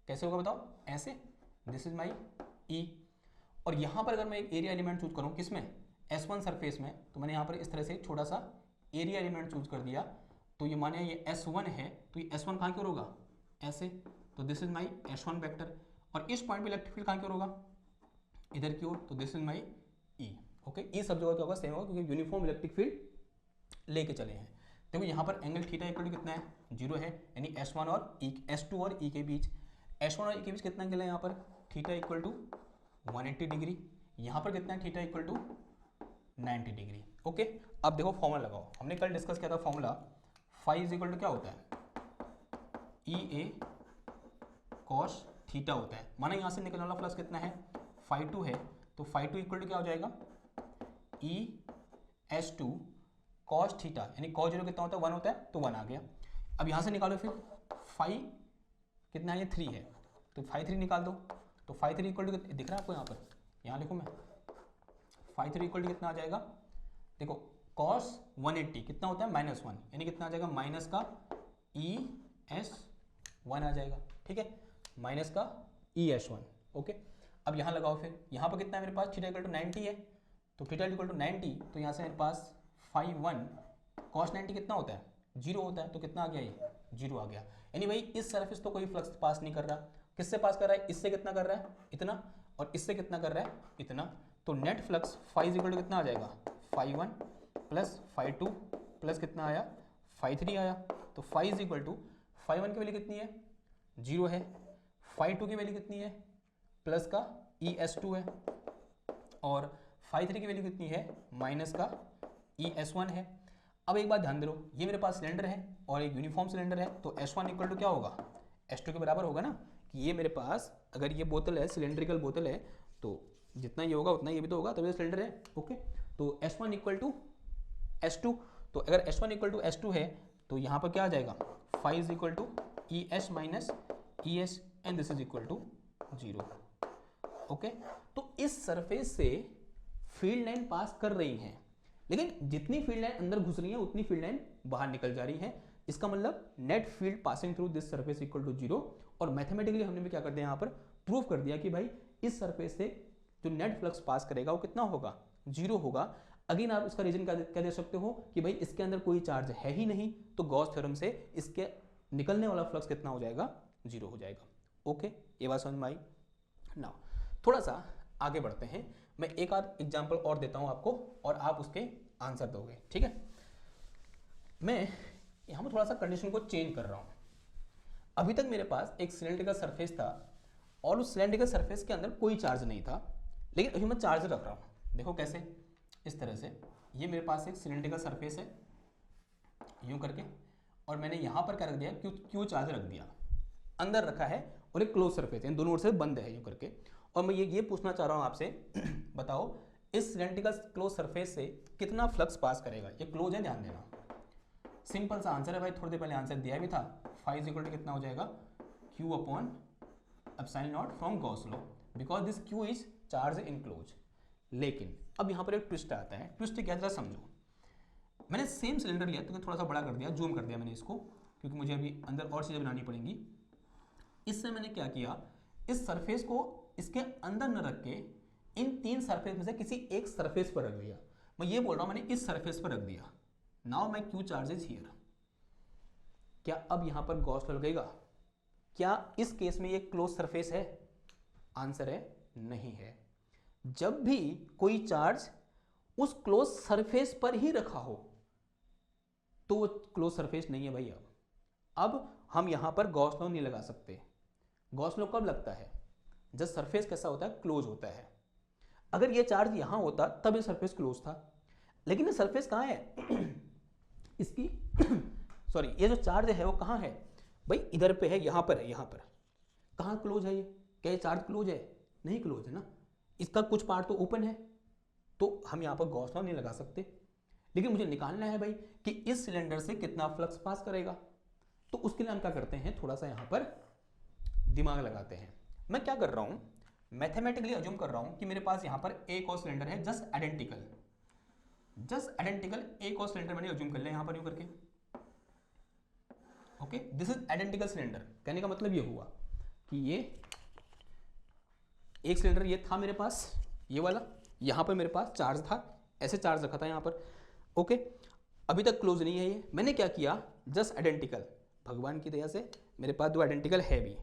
कैसे होगा बताओ, ऐसे, दिस इज माई E। और यहाँ पर अगर मैं एक एरिया एलिमेंट चूज करूँ, किसमें, S1 सरफेस में, तो मैंने यहाँ पर इस तरह से छोटा सा एरिया एलिमेंट चूज कर दिया। तो ये माने ये S1 है, तो ये S1 कहाँ की ओर होगा, ऐसे, तो this is my S1 vector. और इस पॉइंट पे इलेक्ट्रिक फील्ड कहाँ की ओर होगा, इधर की ओर, तो this is my E. Okay, E सब जगह क्या होगा, सेम होगा, क्योंकि यूनिफॉर्म इलेक्ट्रिक फील्ड लेके चले हैं। देखो यहाँ पर एंगल थीटा इक्वल टू कितना है, 0 है, यानी S1 और E, S2 और E के बीच, S1 और E के बीच कितना एंगल है यहाँ पर, थीटा इक्वल टू 180 डिग्री। यहाँ पर कितना है, theta equal to 90 degree. Okay, अब देखो फॉर्मूला लगाओ, हमने कल डिस्कस किया था formula, phi is equal to क्या होता है, E A कॉस थीटा होता है। माना यहाँ से निकलने वाला फ्लक्स कितना है, φ2 है, तो φ2 इक्वल टू क्या हो जाएगा, E S2 कॉस थीटा, यानी कॉस 0 कितना होता है, 1 होता है, तो 1 आ गया। अब यहाँ से निकालो फिर, फाई कितना है, ये 3 है, तो φ3 निकाल दो, तो φ3 इक्वल टू दिख रहा है आपको यहाँ पर, यहाँ लिखो मैं, φ3 इक्वल टू कितना आ जाएगा, देखो कॉस 180 कितना होता है, -1, यानी कितना आ जाएगा, माइनस का ES1 आ जाएगा। ठीक है, माइनस का ES1। ओके, अब यहाँ लगाओ फिर, यहाँ पर कितना है मेरे पास, थीटा इक्वल टू 90 है, तो थीटा इक्वल टू 90, तो यहाँ से मेरे पास φ1 cos 90 कितना होता है, 0 होता है, तो कितना आ गया, ये 0 आ गया। यानी भाई इस सरफेस तो कोई फ्लक्स पास नहीं कर रहा, किससे पास कर रहा है, इससे कितना कर रहा है, इतना, और इससे कितना कर रहा है, इतना, तो net flux phi equal to कितना आ जाएगा, φ1 प्लस φ2 प्लस कितना आया, φ3 आया। तो फाई इज इक्वल टू φ1 की वैल्यू कितनी है, 0 है, φ2 की वैल्यू कितनी है, प्लस का ES2 है, और φ3 की वैल्यू कितनी है, माइनस का ES1 है। अब एक बात ध्यान दे लो, ये मेरे पास सिलेंडर है और एक यूनिफॉर्म सिलेंडर है, तो S1 इक्वल टू क्या होगा, S2 के बराबर होगा ना, कि ये मेरे पास अगर ये बोतल है, सिलेंड्रिकल बोतल है, तो जितना ये होगा उतना ये भी तो होगा, तभी तो सिलेंडर है। ओके, तो S1 इक्वल टू S2, तो अगर S1 इक्वल टू S2 है, तो यहाँ पर क्या आ जाएगा, phi is equal to ES minus ES and this is equal to 0। Okay, तो इस सरफेस से फील्ड लाइन पास कर रही है, लेकिन जितनी फील्ड लाइन अंदर घुस रही है उतनी फील्ड लाइन बाहर निकल जा रही है। इसका मतलब net field passing through this surface equal to 0, और मैथमेटिकली हमने भी क्या कर दिया, यहाँ पर प्रूव कर दिया कि भाई इस सरफेस से जो नेट फ्लक्स पास करेगा वो कितना होगा, 0 होगा। अगेन आप इसका रीजन क्या दे सकते हो कि भाई इसके अंदर कोई चार्ज है ही नहीं, तो गॉस थ्योरम से इसके निकलने वाला फ्लक्स कितना हो जाएगा, 0 हो जाएगा। ओके, ये बात समझ में आई। नाउ थोड़ा सा आगे बढ़ते हैं, मैं एक आध एग्जाम्पल और देता हूं आपको और आप उसके आंसर दोगे। ठीक है, मैं यहाँ पर थोड़ा सा कंडीशन को चेंज कर रहा हूँ। अभी तक मेरे पास एक सिलेंड्रिकल सरफेस था और उस सिलेंड्रिकल सरफेस के अंदर कोई चार्ज नहीं था, लेकिन अभी मैं चार्ज रख रहा हूँ। देखो कैसे, इस तरह से, ये मेरे पास एक सिलेंड्रिकल सरफेस है यूं करके, और मैंने यहाँ पर क्या रख दिया, क्यू चार्ज रख दिया, अंदर रखा है, और एक क्लोज सरफेस है, दोनों ओर से बंद है यूं करके। और मैं ये पूछना चाह रहा हूँ आपसे बताओ इस सिलेंड्रिकल क्लोज सरफेस से कितना फ्लक्स पास करेगा। ये क्लोज है, ध्यान देना, सिंपल सा आंसर है भाई, थोड़ी देर पहले आंसर दिया भी था। फाई इज इक्वल टू कितना हो जाएगा, Q upon epsilon not from Gauss law, because this Q is charge in close. लेकिन अब यहाँ पर एक ट्विस्ट आता है, ट्विस्ट क्या, जरा समझो। मैंने सेम सिलेंडर लिया, तो थोड़ा सा बड़ा कर दिया, जूम कर दिया मैंने इसको, क्योंकि मुझे अभी अंदर और चीज़ें बनानी पड़ेंगी। इससे मैंने क्या किया, इस सरफेस को इसके अंदर न रख के इन 3 सरफेस में से किसी एक सरफेस पर रख दिया। मैं ये बोल रहा हूँ, मैंने इस सरफेस पर रख दिया। Now my Q charge is here. क्या अब यहाँ पर गॉस लॉ लगेगा? क्या इस केस में ये क्लोज सरफेस है? आंसर है नहीं है। जब भी कोई चार्ज उस क्लोज सरफेस पर ही रखा हो तो वो क्लोज सरफेस नहीं है भाई। अब हम यहां पर गॉस लॉ नहीं लगा सकते। गॉस लॉ कब लगता है? जब सरफेस कैसा होता है, क्लोज होता है। अगर ये चार्ज यहां होता तब ये सरफेस क्लोज था, लेकिन ये सरफेस कहां है इसकी सॉरी, ये जो चार्ज है वो कहां है भाई? इधर पे है, यहां पर है, यहां पर। कहां क्लोज है ये? क्या ये चार्ज क्लोज है? नहीं क्लोज है ना, इसका कुछ पार्ट तो ओपन है, तो हम यहां पर गॉस लॉ नहीं लगा सकते। लेकिन मुझे निकालना है भाई कि इस सिलेंडर से कितना फ्लक्स पास करेगा। तो उसके लिए हम क्या करते हैं, थोड़ा सा यहां पर दिमाग लगाते हैं। मैं क्या कर रहा हूं, मैथमेटिकली अज्यूम कर रहा हूं कि मेरे पास यहां पर एक और सिलेंडर है, जस्ट आइडेंटिकल एक और सिलेंडर मैंने अज्यूम कर लिया यहां पर यूं करके। Okay, this is identical cylinder. कहने का मतलब ये हुआ कि ये एक सिलेंडर ये था मेरे पास, ये वाला, यहां पर मेरे पास चार्ज था, ऐसे चार्ज रखा था यहां पर। ओके, अभी तक क्लोज नहीं है ये। मैंने क्या किया, जस्ट आइडेंटिकल, भगवान की दया से मेरे पास दो आइडेंटिकल है भी,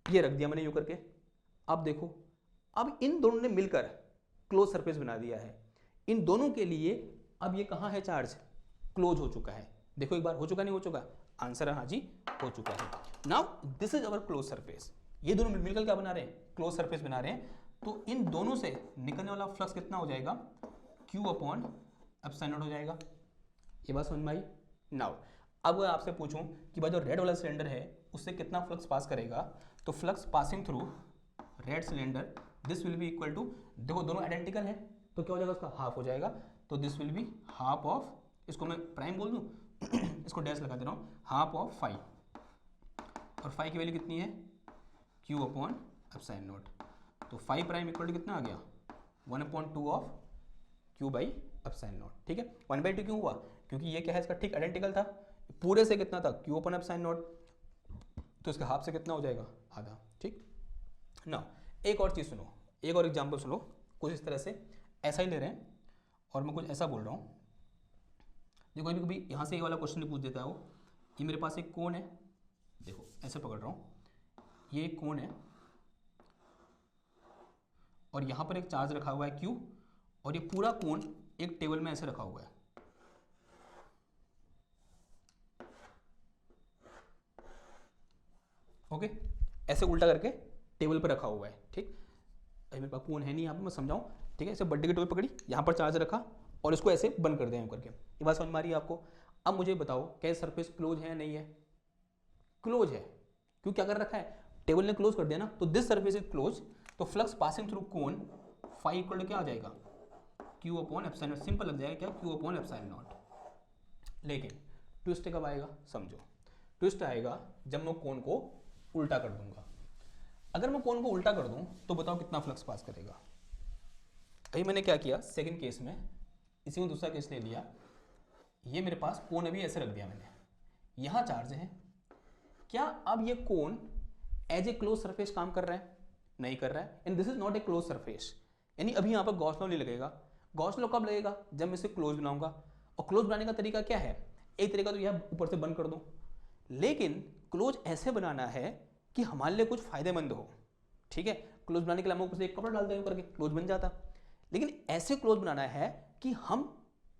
ये रख दिया मैंने यूं करके। अब देखो, अब इन दोनों ने मिलकर क्लोज सरफेस बना दिया है। इन दोनों के लिए अब ये कहाँ है चार्ज, क्लोज हो चुका है। देखो एक बार हो चुका नहीं हो चुका, आंसर है हाँ जी हो चुका है। Now this is our close surface. ये दोनों मिलकर क्या बना रहे हैं, क्लोज सरफेस बना रहे हैं। तो इन दोनों से निकलने वाला फ्लक्स कितना हो जाएगा, Q अपॉन एप्सिलॉन नॉट हो जाएगा। ये बात समझ में आई। नाउ अब अगर आपसे पूछूं कि भाई जो रेड वाला सिलेंडर है उससे कितना फ्लक्स पास करेगा, तो flux passing through red cylinder this will be equal to, देखो दोनों आइडेंटिकल है तो क्या हो जाएगा, उसका हाफ हो जाएगा। तो this will be half of, इसको मैं प्राइम बोल दूं इसको डैश लगा दे रहा हूँ, हाफ ऑफ 5। और 5 की वैल्यू कितनी है, Q अपॉन एप्सिलॉन नॉट। तो 5 प्राइम इक्वल टू कितना आ गया, 1/2 of Q by epsilon not. ठीक है, 1/2 क्यों हुआ, क्योंकि ये क्या है, इसका ठीक आइडेंटिकल था। पूरे से कितना था, Q अपॉन एप्सिलॉन नॉट, तो इसका हाफ से कितना हो जाएगा, आधा। ठीक ना, एक और चीज़ सुनो, एक और एग्जाम्पल सुनो, कुछ इस तरह से ऐसा ही ले रहे हैं और मैं कुछ ऐसा बोल रहा हूँ। देखो कभी कभी यहाँ से ये वाला क्वेश्चन भी पूछ देता है वो, ये मेरे पास एक कोन है, देखो ऐसे पकड़ रहा हूँ, ये एक कोन है और यहाँ पर एक चार्ज रखा हुआ है Q, और ये पूरा कोन एक टेबल में ऐसे रखा हुआ है। ओके, ऐसे उल्टा करके टेबल पर रखा हुआ है। ठीक, अभी मेरे पास कोन है नहीं यहाँ पे, मैं समझाऊँ। ठीक है, ऐसे बर्थडे की टोपी पकड़ी, यहाँ पर चार्ज रखा और इसको ऐसे बंद कर दिया यूँ करके। ये बात समझ में आ रही है आपको। अब मुझे बताओ क्या सरफेस क्लोज है या नहीं है, क्लोज है, क्यों क्या कर रखा है, टेबल ने क्लोज कर दिया ना, तो दिस सरफेस इज क्लोज। तो flux passing through cone phi equal to क्या आ जाएगा, Q upon epsilon naught. Simple लग जाएगा क्या, Q अपॉन एप्सिलॉन नॉट। लेकिन ट्विस्ट कब आएगा, समझो, ट्विस्ट आएगा जब मैं कोन को उल्टा कर दूंगा। अगर मैं कोन को उल्टा कर दूं तो बताओ कितना फ्लक्स पास करेगा। अभी मैंने क्या किया, सेकंड केस में, इसी में दूसरा केस ले लिया, ये मेरे पास कोन अभी ऐसे रख दिया मैंने, यहाँ चार्ज है। क्या अब ये कोन एज ए क्लोज सरफेस काम कर रहा है, नहीं कर रहा है, and this is not a close surface. यानी अभी यहाँ पर गॉस लॉ नहीं लगेगा। गॉस लॉ कब लगेगा, जब मैं इसे क्लोज बनाऊंगा। और क्लोज बनाने का तरीका क्या है, एक तरीका तो यह ऊपर से बंद कर दूं, लेकिन क्लोज ऐसे बनाना है कि हमारे लिए कुछ फायदेमंद हो। ठीक है, क्लोज बनाने के लिए हम ऊपर से एक कपड़ा डाल दें करके क्लोज बन जाता, लेकिन ऐसे क्लोज बनाना है कि हम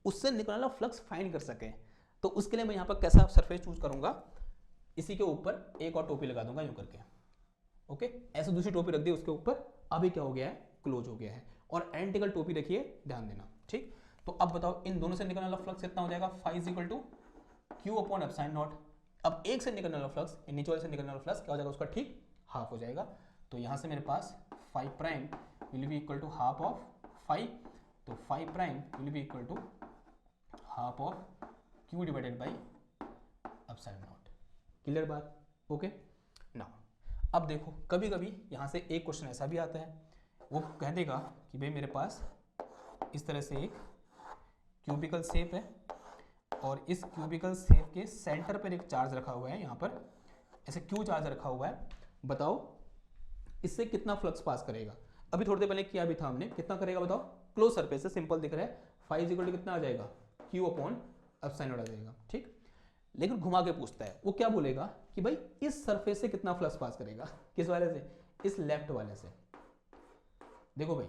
उससे निकलने वाला फ्लक्स फाइंड कर सकें। तो उसके लिए मैं यहाँ पर कैसा सरफेस चूज करूंगा, इसी के ऊपर एक और टोपी लगा दूंगा यूं करके। ओके, ऐसे दूसरी टोपी रख दी उसके ऊपर, अभी क्या हो गया है, क्लोज हो गया है। और आइडेंटिकल टोपी रखिए, ध्यान देना। ठीक, तो अब बताओ इन दोनों से निकलने वाला फ्लक्स कितना हो जाएगा, phi is equal to Q upon epsilon naught. अब एक से निकलने वाला फ्लक्स, नीचे वाले से निकलने वाला फ्लक्स क्या हो जाएगा, उसका ठीक हाफ हो जाएगा। तो यहाँ से मेरे पास 5 prime will be equal to half of 5, तो 5 prime will be equal to half of Q divided by epsilon naught. Clear बात, ओके ना। अब देखो कभी कभी यहाँ से एक क्वेश्चन ऐसा भी आता है, वो कह देगा कि भाई मेरे पास इस तरह से एक क्यूबिकल शेप है और इस क्यूबिकल शेप के सेंटर पर एक चार्ज रखा हुआ है, यहाँ पर ऐसे Q चार्ज रखा हुआ है, बताओ इससे कितना फ्लक्स पास करेगा। अभी थोड़ी देर पहले किया भी था हमने, कितना करेगा बताओ, क्लोज सरफेस से सिंपल दिख रहा है, 5 इक्वल टू कितना आ जाएगा, Q अपॉन एप्सिलॉन नॉट आ जाएगा। ठीक, लेकिन घुमा के पूछता है, वो क्या बोलेगा कि भाई इस सरफेस से कितना फ्लक्स पास करेगा, किस वाले से, इस लेफ्ट वाले से। देखो भाई,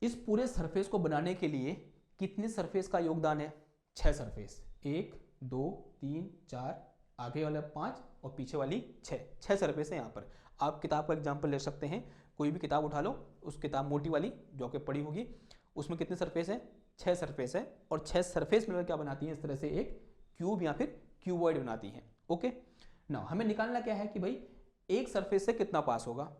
इस पूरे सरफेस को बनाने के लिए कितनी सरफेस का योगदान है, 6 सरफेस, 1 2 3 4, आगे वाला 5 और पीछे वाली 6 सरफेस है। यहाँ पर आप किताब का एग्जाम्पल ले सकते हैं, कोई भी किताब उठा लो, उस किताब मोटी वाली जो आपके पड़ी होगी, उसमें कितने सरफेस है, 6 सरफेस है, और 6 सरफेस मिलकर क्या बनाती है, इस तरह से एक क्यूब या फिर क्यूबॉइड बनाती है। ओके ना, हमें निकालना क्या है कि भाई एक सरफेस से कितना पास होगा।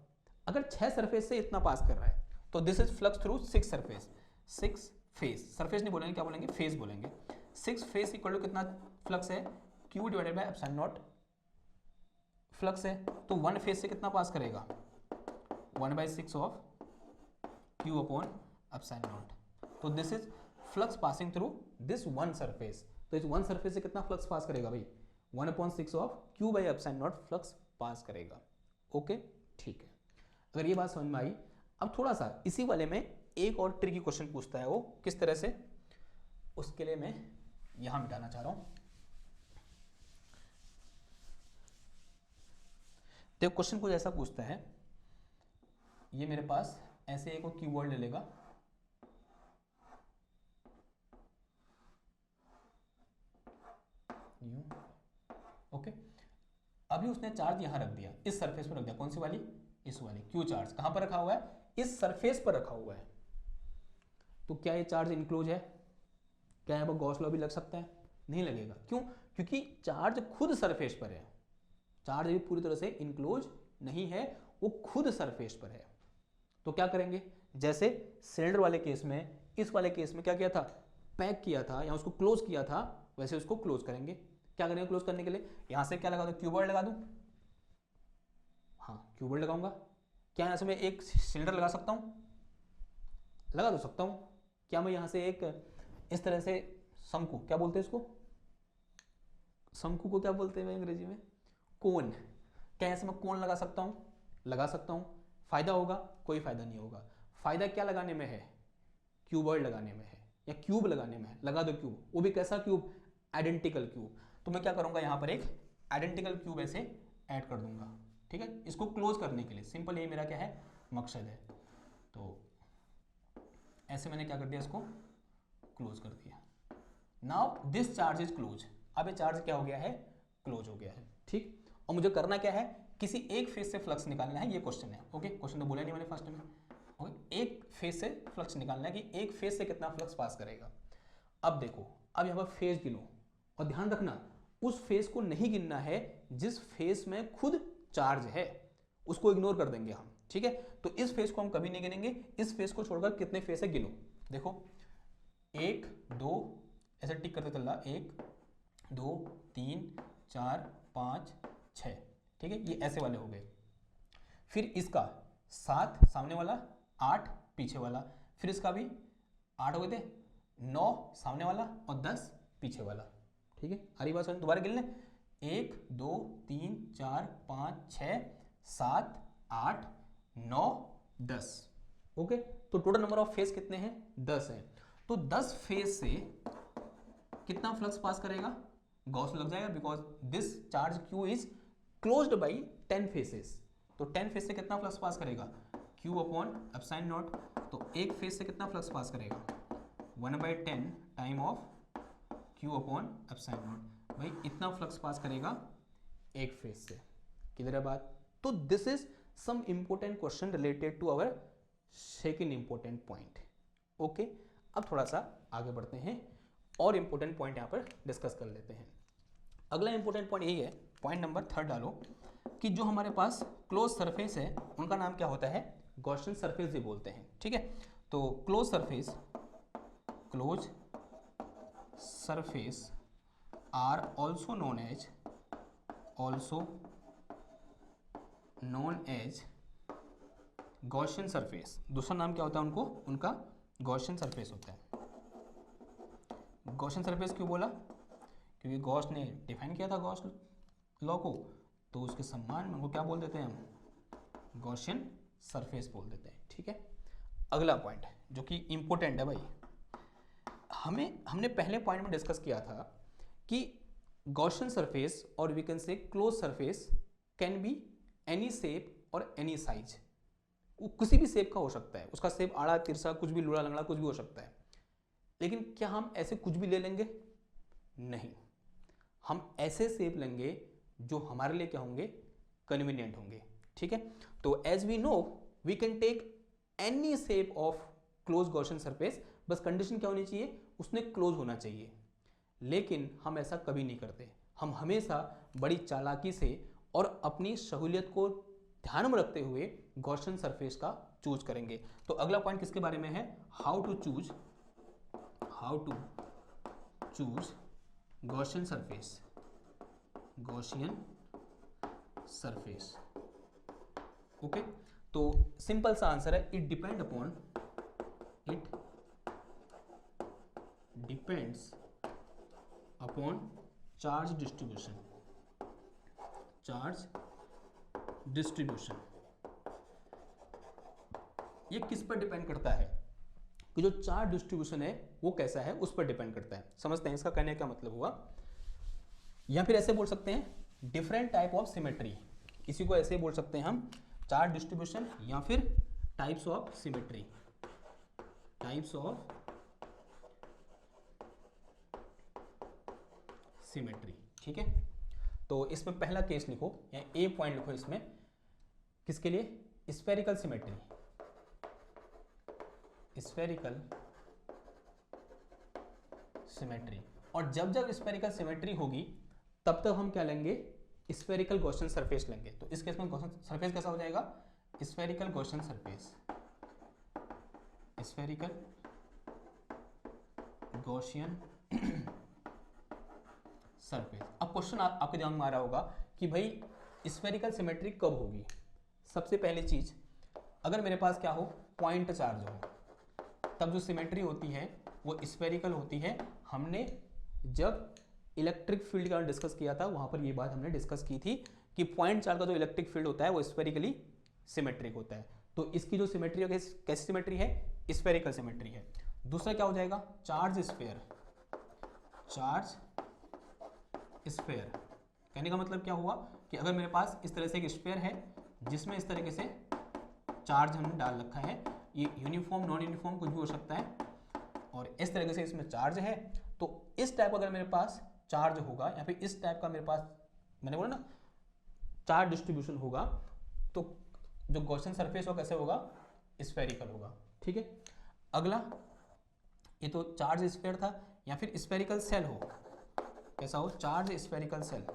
अगर 6 सरफेस से इतना पास कर रहा है तो this is flux through 6 surface, 6 face, surface नहीं बोलेंगे, क्या बोलेंगे, फेस बोलेंगे। 6 फेस इक्वल टू कितना फ्लक्स है, Q divided by epsilon not flux है। तो 1 फेस से कितना पास करेगा, 1/6 of Q upon epsilon not. तो this is flux passing through this one surface. तो इस वन सरफेस से कितना फ्लक्स पास करेगा भाई, 1/6 of Q by epsilon not flux pass करेगा। ओके ठीक है, अगर ये बात समझ में आई। अब थोड़ा सा इसी वाले में एक और ट्रिकी क्वेश्चन पूछता है, वो किस तरह से, उसके लिए मैं यहां मिटाना चाह रहा हूं। तो क्वेश्चन कुछ ऐसा पूछता है ये मेरे पास ऐसे एक कीवर्ड ले लेगा, यूं, ओके। अभी उसने चार्ज यहां रख दिया, इस सरफेस पर रख दिया, कौन सी वाली, इस वाली। क्यू चार्ज कहां पर रखा हुआ है, इस सरफेस पर रखा हुआ है। तो क्या ये चार्ज इनक्लोज है, क्या यहाँ पर गॉस लॉ भी लग सकता है, नहीं लगेगा। क्यों, क्योंकि चार्ज खुद सरफेस पर है, चार्ज भी पूरी तरह से इनक्लोज नहीं है, वो खुद सरफेस पर है। तो क्या करेंगे, जैसे सिलेंडर वाले केस में, इस वाले केस में क्या किया था, पैक किया था या उसको क्लोज किया था, वैसे उसको क्लोज करेंगे। क्या करेंगे क्लोज करने के लिए, यहां से क्या लगा दो, क्यूबॉइड लगा दूं, हाँ क्यूबॉइड लगाऊंगा। क्या यहां से मैं एक सिलेंडर लगा सकता हूं, लगा तो सकता हूं। क्या मैं यहां से एक इस तरह से शंकु, क्या बोलते हैं इसको, शंकु को क्या बोलते हैं अंग्रेजी में, कोन, क्या ऐसे मैं कोन लगा सकता हूं, लगा सकता हूं। फायदा होगा, कोई फायदा नहीं होगा। फायदा क्या लगाने में है, क्यूबॉइड लगाने में है या क्यूब लगाने में है, लगा दो क्यूब, वो भी कैसा क्यूब, आइडेंटिकल क्यूब। तो मैं क्या करूंगा, यहां पर एक आइडेंटिकल क्यूब ऐसे ऐड कर दूंगा, ठीक है, इसको क्लोज करने के लिए। सिंपल ये मेरा क्या है, मकसद है। तो ऐसे मैंने क्या कर दिया, इसको क्लोज कर दिया। Now this charge is close, अब ये चार्ज क्या हो गया है, क्लोज हो गया है, ठीक। और मुझे करना क्या है, किसी एक फेज से फ्लक्स निकालना है, ये क्वेश्चन है, ओके। क्वेश्चन तो बोला नहीं मैंने फर्स्ट में, ओके। एक फेज से फ्लक्स निकालना है कि एक फेज से कितना फ्लक्स पास करेगा। अब देखो, अब यहाँ पर फेज गिनो, और ध्यान रखना उस फेज को नहीं गिनना है जिस फेज में खुद चार्ज है, उसको इग्नोर कर देंगे हम, ठीक है। तो इस फेज को हम कभी नहीं गिनेंगे, इस फेज को छोड़कर कितने फेज है गिनो। देखो 1 2 ऐसे टिक करते चल रहा, 1 2 3 4 5 6, ठीक है, ये ऐसे वाले हो गए। फिर इसका 7 सामने वाला, 8 पीछे वाला, फिर इसका भी 8 हो गए थे, 9 सामने वाला और 10 पीछे वाला, ठीक है। हरी बात समझ, दोबारा गिन लें, 1 2 3 4 5 6 7 8 9 10, ओके। तो टोटल नंबर ऑफ फेज कितने हैं, 10 है। तो 10 फेज से कितना फ्लक्स पास करेगा, गॉस लग जाएगा, because this charge Q is closed by 10 faces. तो 10 फेज से कितना फ्लक्स पास करेगा, क्यू अपॉन एप्सिलॉन नॉट। तो एक फेज से कितना फ्लक्स पास करेगा, 1/10 time of Q upon epsilon not. भाई इतना फ्लक्स पास करेगा एक फेज से, किधर है बात। तो this is some important question related to our second important point, okay. अब थोड़ा सा आगे बढ़ते हैं और इंपॉर्टेंट पॉइंट यहाँ पर डिस्कस कर लेते हैं। अगला इंपॉर्टेंट पॉइंट यही है, पॉइंट नंबर 3 डालो, कि जो हमारे पास क्लोज सरफेस है उनका नाम क्या होता है, गॉसियन सरफेस भी बोलते हैं, ठीक है। तो close surface are also known as Gaussian surface. दूसरा नाम क्या होता है उनको, उनका गॉसियन सरफेस होता है। गॉसियन सरफेस क्यों बोला, क्योंकि गॉस ने डिफाइन किया था गॉस लॉ को, तो उसके सम्मान में उनको क्या बोल देते हैं हम, गॉसियन सरफेस बोल देते हैं, ठीक है। अगला पॉइंट जो कि इंपॉर्टेंट है भाई, हमने पहले पॉइंट में डिस्कस किया था कि गॉसियन सरफेस और we can say close surface can be any shape और एनी साइज। वो किसी भी शेप का हो सकता है, उसका शेप आड़ा तिरछा कुछ भी, लूड़ा लंगड़ा कुछ भी हो सकता है। लेकिन क्या हम ऐसे कुछ भी ले लेंगे, नहीं, हम ऐसे शेप लेंगे जो हमारे लिए क्या होंगे, कन्वीनियंट होंगे, ठीक है। तो as we know we can take any shape of close Gaussian surface, बस कंडीशन क्या होनी चाहिए, उसने क्लोज होना चाहिए। लेकिन हम ऐसा कभी नहीं करते, हम हमेशा बड़ी चालाकी से और अपनी सहूलियत को ध्यान में रखते हुए गॉसियन सरफेस का चूज करेंगे। तो अगला पॉइंट किसके बारे में है, how to choose Gaussian surface, okay. तो सिंपल सा आंसर है, it depends upon charge distribution. ये किस पर डिपेंड करता है, कि जो चार्ज डिस्ट्रीब्यूशन है वो कैसा है, उस पर डिपेंड करता है। समझते हैं इसका कहने का मतलब हुआ, या फिर ऐसे बोल सकते हैं डिफरेंट टाइप ऑफ सिमेट्री, इसी को ऐसे बोल सकते हैं हम, चार्ज डिस्ट्रीब्यूशन या फिर types of symmetry, types of symmetry. ठीक है, तो इसमें पहला केस लिखो या ए पॉइंट लिखो इसमें, किसके लिए? Spherical symmetry, spherical symmetry. और जब जब स्फेरिकल सिमेट्री होगी तब तक हम क्या लेंगे? स्फेरिकल गॉसियन सरफेस लेंगे। तो इस केस में गॉसियन सरफेस कैसा हो जाएगा? Spherical Gaussian surface, spherical Gaussian surface. अब क्वेश्चन आपके दिमाग में आ रहा होगा कि भाई स्फेरिकल सिमेट्री कब होगी? सबसे पहली चीज, अगर मेरे पास क्या हो? पॉइंट चार्ज हो, तब जो सिमेट्री होती है वो स्फेरिकल होती है। हमने जब इलेक्ट्रिक फील्ड का डिस्कस किया था वहां पर ये बात हमने डिस्कस की थी कि पॉइंट चार्ज का जो इलेक्ट्रिक फील्ड होता है वो स्फेरिकली सिमेट्रिक होता है। तो इसकी जो सिमेट्री है कैसी सिमेट्री है? स्फेरिकल सिमेट्री है। दूसरा क्या हो जाएगा? Charge sphere, charge sphere. कहने का मतलब क्या हुआ कि अगर मेरे पास इस तरह से एक स्फेयर है जिसमें इस तरीके से चार्ज हमने डाल रखा है, ये यूनिफॉर्म नॉन यूनिफॉर्म कुछ भी हो सकता है, और इस तरीके से इसमें चार्ज है, तो इस टाइप अगर मेरे पास चार्ज होगा या फिर इस टाइप का मेरे पास, मैंने बोला ना, चार्ज डिस्ट्रीब्यूशन होगा, तो जो गॉसियन सरफेस हो कैसे होगा? स्फेरिकल होगा। ठीक है, अगला, ये तो चार्ज स्फेयर था, या फिर स्फेरिकल सेल हो, कैसा हो? Charge spherical shell,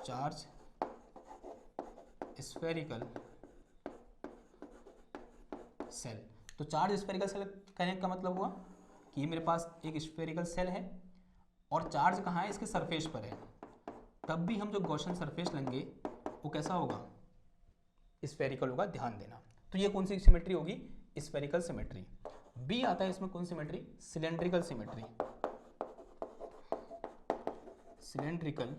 charge spherical shell. तो चार्ज स्फेरिकल सेल कहने का मतलब हुआ कि मेरे पास एक स्फेरिकल सेल है और चार्ज कहाँ है? इसके सरफेस पर है। तब भी हम जो गॉसियन सरफेस लेंगे वो कैसा होगा? स्फेरिकल होगा, ध्यान देना। तो ये कौन सी सिमेट्री होगी? Spherical symmetry. बी आता है इसमें कौन symmetry? Cylindrical symmetry, cylindrical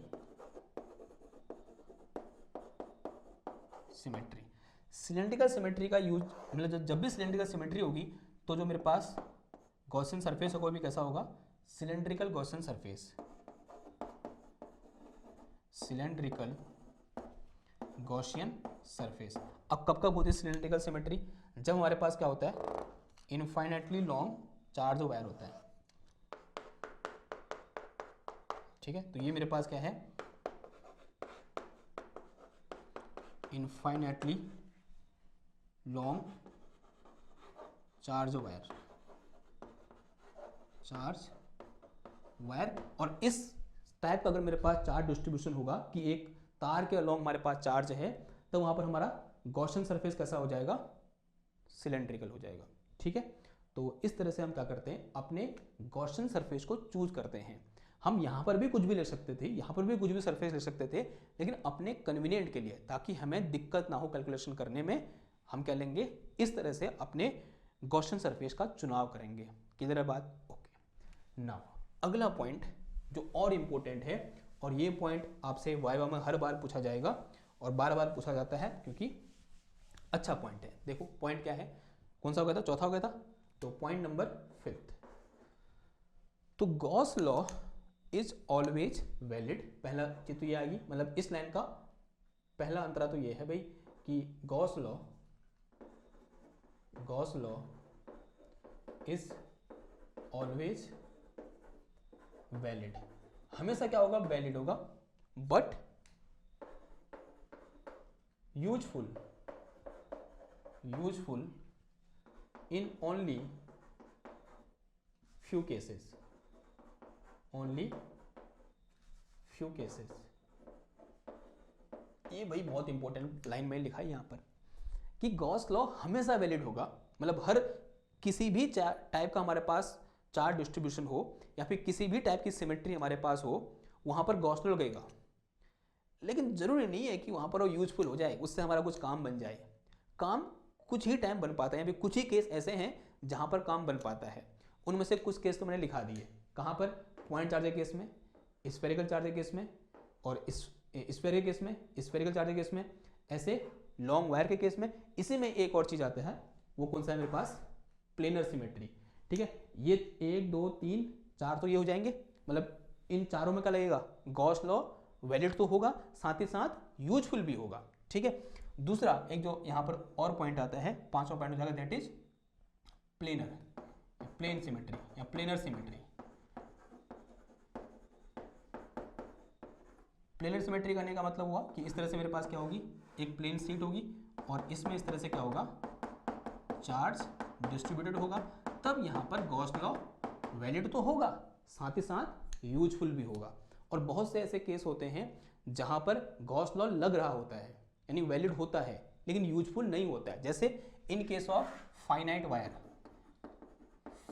symmetry. Cylindrical symmetry का यूज, मतलब जब भी सिलेंड्रिकल सिमेट्री होगी तो जो मेरे पास गॉसियन सरफेस होगा वो भी कैसा होगा? Cylindrical Gaussian surface, cylindrical Gaussian surface. अब कब कब होती है सिलेंड्रिकल सिमेट्री? जब हमारे पास क्या होता है? इनफाइनाइटली लॉन्ग चार्ज वायर होता है। ठीक है, तो ये मेरे पास क्या है? Infinitely long charge wire, charge wire. और इस टाइप का अगर मेरे पास चार्ज डिस्ट्रीब्यूशन होगा कि एक तार के अलॉन्ग हमारे पास चार्ज है, तो वहां पर हमारा गॉसियन सरफेस कैसा हो जाएगा? सिलेंड्रिकल हो जाएगा। ठीक है, तो इस तरह से हम क्या करते हैं? अपने गॉसियन सरफेस को चूज करते हैं। हम यहाँ पर भी कुछ भी ले सकते थे, यहाँ पर भी कुछ भी सरफेस ले सकते थे, लेकिन अपने कन्वीनियंट के लिए, ताकि हमें दिक्कत ना हो कैलकुलेशन करने में, हम क्या लेंगे? इस तरह से अपने गॉसियन सरफेस का चुनाव करेंगे। क्लियर है बात? ओके। नाउ अगला पॉइंट जो और इम्पोर्टेंट है, और ये पॉइंट आपसे वाइवा में हर बार पूछा जाएगा और बार बार पूछा जाता है क्योंकि अच्छा पॉइंट है। देखो पॉइंट क्या है? कौन सा हो गया था? चौथा हो गया था। तो पॉइंट नंबर 5, तो Gauss law is always valid. पहला चीज तो ये आएगी, मतलब इस लाइन का पहला अंतरा तो ये है भाई कि Gauss law is always valid. हमेशा क्या होगा? वैलिड होगा, but useful in only few cases, only few cases. ये भाई बहुत इंपॉर्टेंट लाइन में लिखा है यहाँ पर कि गॉस लॉ हमेशा वैलिड होगा, मतलब हर किसी भी टाइप का हमारे पास चार्ज डिस्ट्रीब्यूशन हो या फिर किसी भी टाइप की सिमेट्री हमारे पास हो, वहां पर गॉस लॉ लगेगा। लेकिन जरूरी नहीं है कि वहां पर वो यूजफुल हो जाए, उससे हमारा कुछ काम बन जाए। काम कुछ ही टाइम बन पाता है, या फिर कुछ ही केस ऐसे हैं जहां पर काम बन पाता है। उनमें से कुछ केस तो मैंने लिखा दिए। कहाँ पर? पॉइंट चार्ज के केस में, स्फेरिकल चार्ज के केस में, और स्फेयर के केस में, स्फेरिकल चार्ज के केस में, ऐसे लॉन्ग वायर के केस में। इसी में एक और चीज आता है, वो कौन सा है मेरे पास? Planar symmetry. ठीक है, ये 1 2 3 4 तो ये हो जाएंगे, मतलब इन चारों में क्या लगेगा? गॉस लॉ वैलिड तो होगा, साथ ही साथ यूजफुल भी होगा। ठीक है, दूसरा एक जो यहाँ पर और पॉइंट आता है, पांचवा पॉइंट हो जाएगा, that is planar, plane symmetry या प्लेनर सिमेट्री। प्लेनर सिमेट्री करने का मतलब हुआ कि इस तरह से मेरे पास क्या होगी, एक प्लेन शीट होगी और इसमें इस तरह से क्या होगा, चार्ज डिस्ट्रीब्यूटेड होगा, तब यहाँ पर गॉस लॉ वैलिड तो होगा, साथ ही साथ यूजफुल भी होगा। और बहुत से ऐसे केस होते हैं जहाँ पर गॉस लॉ लग रहा होता है, यानी वैलिड होता है लेकिन यूजफुल नहीं होता है, जैसे in case of finite wire.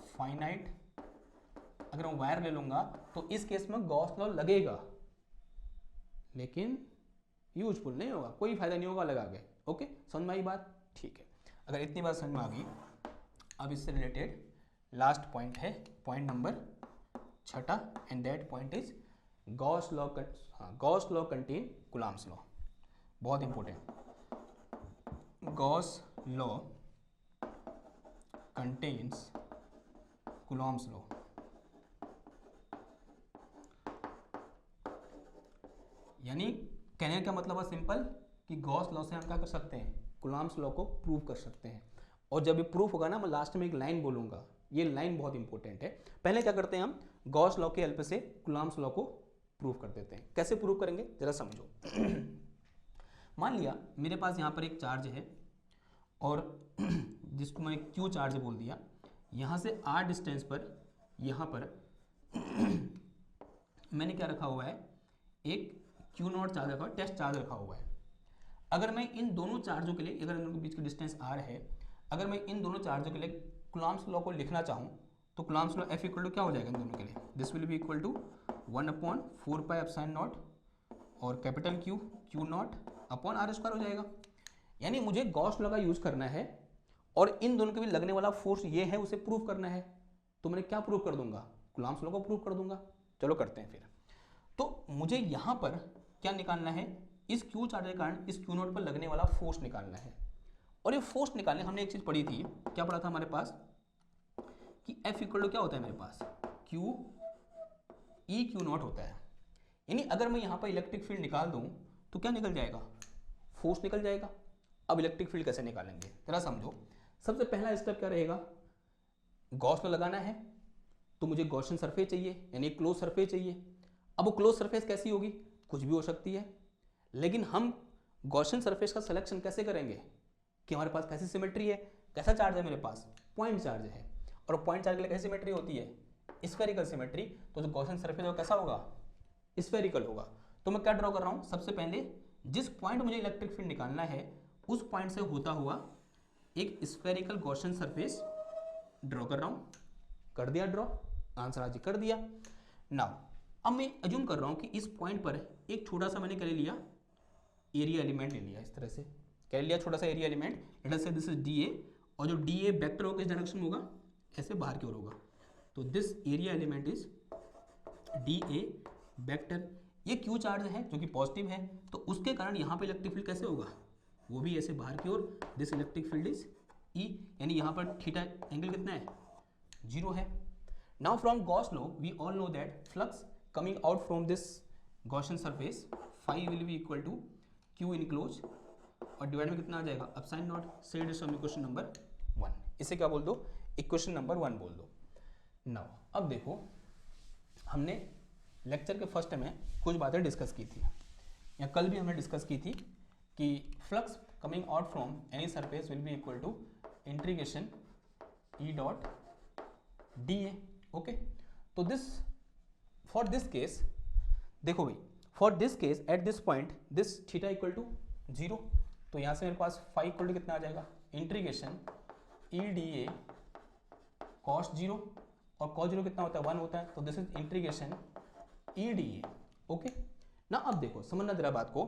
Finite अगर मैं वायर ले लूंगा तो इस केस में गॉस लॉ लगेगा लेकिन यूजफुल नहीं होगा, कोई फायदा नहीं होगा लगा के। ओके, समझ में आई बात? ठीक है, अगर इतनी बात समझ में आ गई, अब इससे रिलेटेड लास्ट पॉइंट है, point number 6, and that point is Gauss law. Gauss law contain Coulomb's law, बहुत important. Gauss law contains Coulomb's law. यानी कहने का मतलब है सिंपल कि गॉस लॉ से हम क्या कर सकते हैं, कूलम्ब्स लॉ को प्रूव कर सकते हैं। और जब ये प्रूफ होगा ना, मैं लास्ट में एक लाइन बोलूंगा, ये लाइन बहुत इंपॉर्टेंट है। पहले क्या करते हैं, हम गॉस लॉ के हेल्प से कूलम्ब्स लॉ को प्रूव कर देते हैं। कैसे प्रूव करेंगे जरा समझो। मान लिया मेरे पास यहाँ पर एक चार्ज है और जिसको मैं क्यू चार्ज बोल दिया, यहाँ से आर डिस्टेंस पर यहाँ पर मैंने क्या रखा हुआ है, एक क्यू नॉट चार्ज रखा हुआ है, टेस्ट चार्ज रखा हुआ है। अगर मैं इन दोनों चार्जों के लिए, अगर इन दोनों के बीच की डिस्टेंस आर है, अगर मैं इन दोनों चार्जों के लिए कूलम्ब्स लॉ को लिखना चाहूँ तो Coulomb's law F equal to क्या हो जाएगा इन दोनों के लिए, this will be equal to 1/4 pi epsilon not और capital Q Q not upon R square हो जाएगा। यानी मुझे गॉस लॉ का यूज़ करना है और इन दोनों के बीच लगने वाला फोर्स ये है, उसे प्रूव करना है। तो मैं क्या प्रूव कर दूंगा, कूलम्ब्स लॉ को प्रूव कर दूंगा। चलो करते हैं फिर। तो मुझे यहाँ पर क्या निकालना है, इस क्यू चार्ज के कारण इस क्यू नॉट पर लगने वाला फोर्स निकालना है। और ये फोर्स निकालने हमने एक चीज़ पढ़ी थी, क्या पढ़ा था हमारे पास, कि F इक्वल टू क्या होता है मेरे पास, क्यू ई क्यू नॉट होता है। यानी अगर मैं यहाँ पर इलेक्ट्रिक फील्ड निकाल दूँ तो क्या निकल जाएगा, फोर्स निकल जाएगा। अब इलेक्ट्रिक फील्ड कैसे निकालेंगे जरा समझो। सबसे पहला स्टेप क्या रहेगा, गॉस लॉ लगाना है, तो मुझे गॉसियन सरफेस चाहिए, यानी क्लोज सरफेस चाहिए। अब वो क्लोज सरफेस कैसी होगी, कुछ भी हो सकती है, लेकिन हम गॉसियन सरफेस का सिलेक्शन कैसे करेंगे कि हमारे पास कैसी सिमेट्री है, कैसा चार्ज है मेरे पास, पॉइंट चार्ज है। और पॉइंट चार्ज के लिए कैसी सिमेट्री होती है, स्फेरिकल सिमेट्री। तो जो गॉसियन सरफेस वो कैसा होगा, स्फेरिकल होगा। तो मैं क्या ड्रॉ कर रहा हूँ, सबसे पहले जिस पॉइंट मुझे इलेक्ट्रिक फील्ड निकालना है उस पॉइंट से होता हुआ एक स्फेरिकल गॉसियन सरफेस ड्रॉ कर रहा हूँ। कर दिया ड्रॉ, आंसर आज कर दिया। नाउ अब मैं अज्यूम कर रहा हूँ कि इस पॉइंट पर एक छोटा सा मैंने क्या ले लिया, एरिया एलिमेंट ले लिया। इस तरह से क्या लिया, छोटा सा एरिया एलिमेंट, लेट अस से दिस इज DA, और जो DA वेक्टर होगा इस डायरेक्शन में होगा, ऐसे बाहर की ओर होगा। तो this area element is DA vector. ये क्यू चार्ज है जो कि पॉजिटिव है, तो उसके कारण यहाँ पे इलेक्ट्रिक फील्ड कैसे होगा, वो भी ऐसे बाहर की ओर। This electric field is E, यानी यहाँ पर थीटा एंगल कितना है, 0 है। Now from Gauss law we all know that flux coming out from this Gaussian surface phi will be equal to q enclosed और डिवाइड में कितना आ जाएगा, एप्सिलॉन नॉट। से इट इज इक्वेशन नंबर 1। इसे क्या बोल दो, इक्वेशन नंबर 1 बोल दो। नाउ अब देखो, हमने लेक्चर के फर्स्ट में कुछ बातें डिस्कस की थी, या कल भी हमने डिस्कस की थी कि flux coming out from any surface will be equal to integration E dot DA। Okay, तो दिस फॉर दिस केस, देखो भाई, for this case at this point this theta equal to 0। तो यहाँ से मेरे पास फाई इक्वल टू कितना आ जाएगा, इंटीग्रेशन EDA cos 0, और cos 0 कितना होता है, 1 होता है। तो this is integration EDA। Okay ना, अब देखो समझना जरा बात को,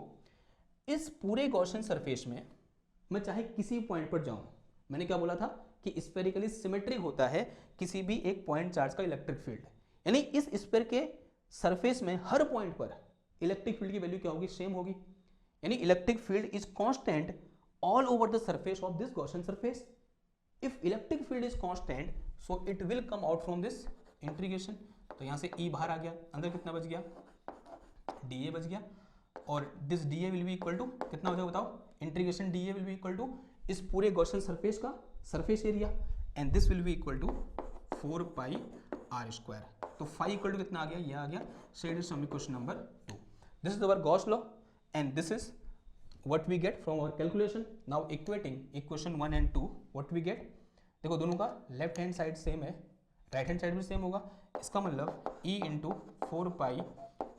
इस पूरे गॉसियन सरफेस में मैं चाहे किसी पॉइंट पर जाऊं, मैंने क्या बोला था कि स्फेरिकली सिमेट्रिक होता है किसी भी एक पॉइंट चार्ज का इलेक्ट्रिक फील्ड, यानी इस स्फीयर के सरफेस में हर पॉइंट पर इलेक्ट्रिक फील्ड की वैल्यू क्या होगी, सेम होगी। यानी electric field is constant all over the surface of this Gaussian surface. If electric field is constant so it will come out from this integration. तो यहाँ से E बाहर आ गया, अंदर कितना बच गया, DA बच गया, और this DA will be equal to कितना हो जाएगा बताओ, integration D A will be equal to इस पूरे गॉसियन सरफेस का surface area and this will be equal to 4 pi R square. तो फाई इक्वल टू कितना आ गया, ये आ गया। So it is some question number 2। This is our Gauss law and this is what we get from our calculation. Now equating equation 1 and 2 what we get, देखो दोनों का लेफ्ट हैंड साइड सेम है, राइट हैंड साइड भी सेम होगा। इसका मतलब e into 4 pi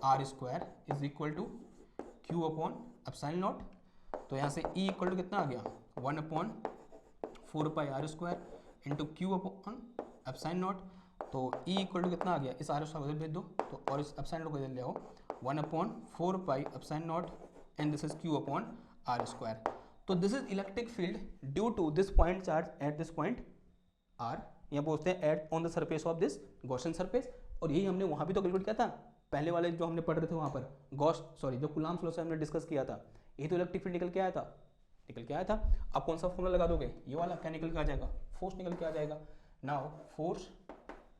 R square is equal to Q upon epsilon not. तो यहाँ से e इक्वल टू कितना आ गया 1 upon 4 pi R square into Q upon epsilon not. तो e इक्वल टू कितना आ गया, इस आर स्क्वायर को भेज दो तो और इस एप्सिलॉन को इधर ले आओ, 1 upon 4 pi epsilon not and this is q upon r square. तो this is electric field due to this point charge at this point r, यहाँ बोलते हैं at on the surface of this Gaussian surface। और यही हमने वहाँ भी तो कैलकुलेट किया था, पहले वाले जो हमने पढ़ रहे थे वहाँ पर जो कूलम्ब्स लॉ से हमने डिस्कस किया था, यही तो इलेक्ट्रिक फील्ड निकल के आया था। आप कौन सा फॉर्मूला लगा दोगे, ये वाला, क्या निकल के आ जाएगा, फोर्स निकल के आ जाएगा। Now force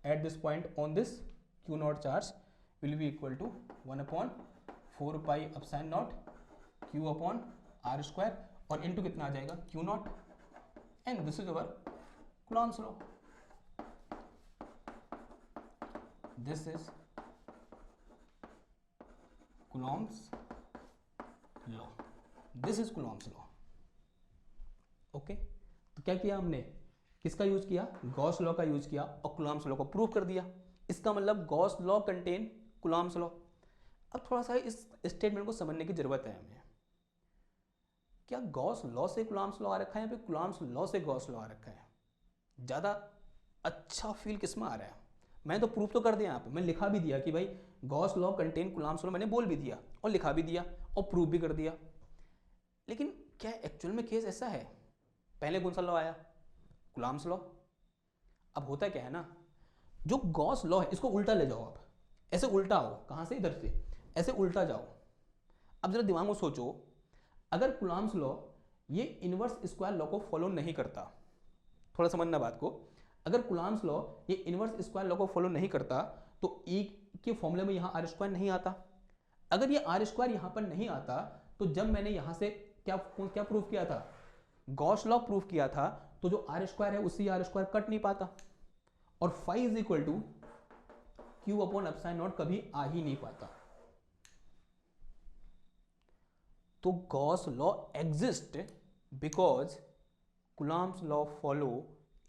at this point on this q naught charge will be equal to 1 upon 4 pi epsilon naught q upon R square और इनटू कितना आ जाएगा q naught and this is our Coulomb's law. This is Coulomb's law, this is Coulomb's law. Okay, तो क्या किया हमने, किसका यूज किया, गॉस लॉ का यूज किया और कूलम्ब्स लॉ को प्रूव कर दिया। इसका मतलब Gauss law contain Coulomb's law. अब थोड़ा सा इस स्टेटमेंट को समझने की जरूरत है हमें, क्या गॉस लॉ से कूलम्ब्स लॉ आ रखा है या फिर कूलम्ब्स लॉ से गॉस लॉ आ रखा है, ज़्यादा अच्छा फील किस में आ रहा है। मैंने तो प्रूफ तो कर दिया, यहाँ पे मैं लिखा भी दिया कि भाई Gauss law contain Coulomb's law, मैंने बोल भी दिया और लिखा भी दिया और प्रूफ भी कर दिया। लेकिन क्या एक्चुअल में केस ऐसा है, पहले कौन सा लॉ आया, कूलम्ब्स लॉ। अब होता क्या है ना, जो गॉस लॉ है इसको उल्टा ले जाओ, आप ऐसे उल्टा आओ, कहाँ से, इधर से ऐसे उल्टा जाओ। अब जरा दिमाग में सोचो, अगर कूलम्ब्स लॉ ये इनवर्स स्क्वायर लॉ को फॉलो नहीं करता, थोड़ा समझना बात को, अगर कूलम्ब्स लॉ ये इनवर्स स्क्वायर लॉ को फॉलो नहीं करता तो E के फॉर्मूले में यहाँ आर स्क्वायर नहीं आता। अगर ये आर स्क्वायर यहाँ पर नहीं आता तो जब मैंने यहाँ से क्या प्रूफ किया था, गॉस लॉ प्रूफ किया था, तो जो आर स्क्वायर है उससे आर स्क्वायर कट नहीं पाता और phi is equal to Q upon epsilon naught कभी आ ही नहीं पाता। तो Gauss law exist because Coulomb's law follow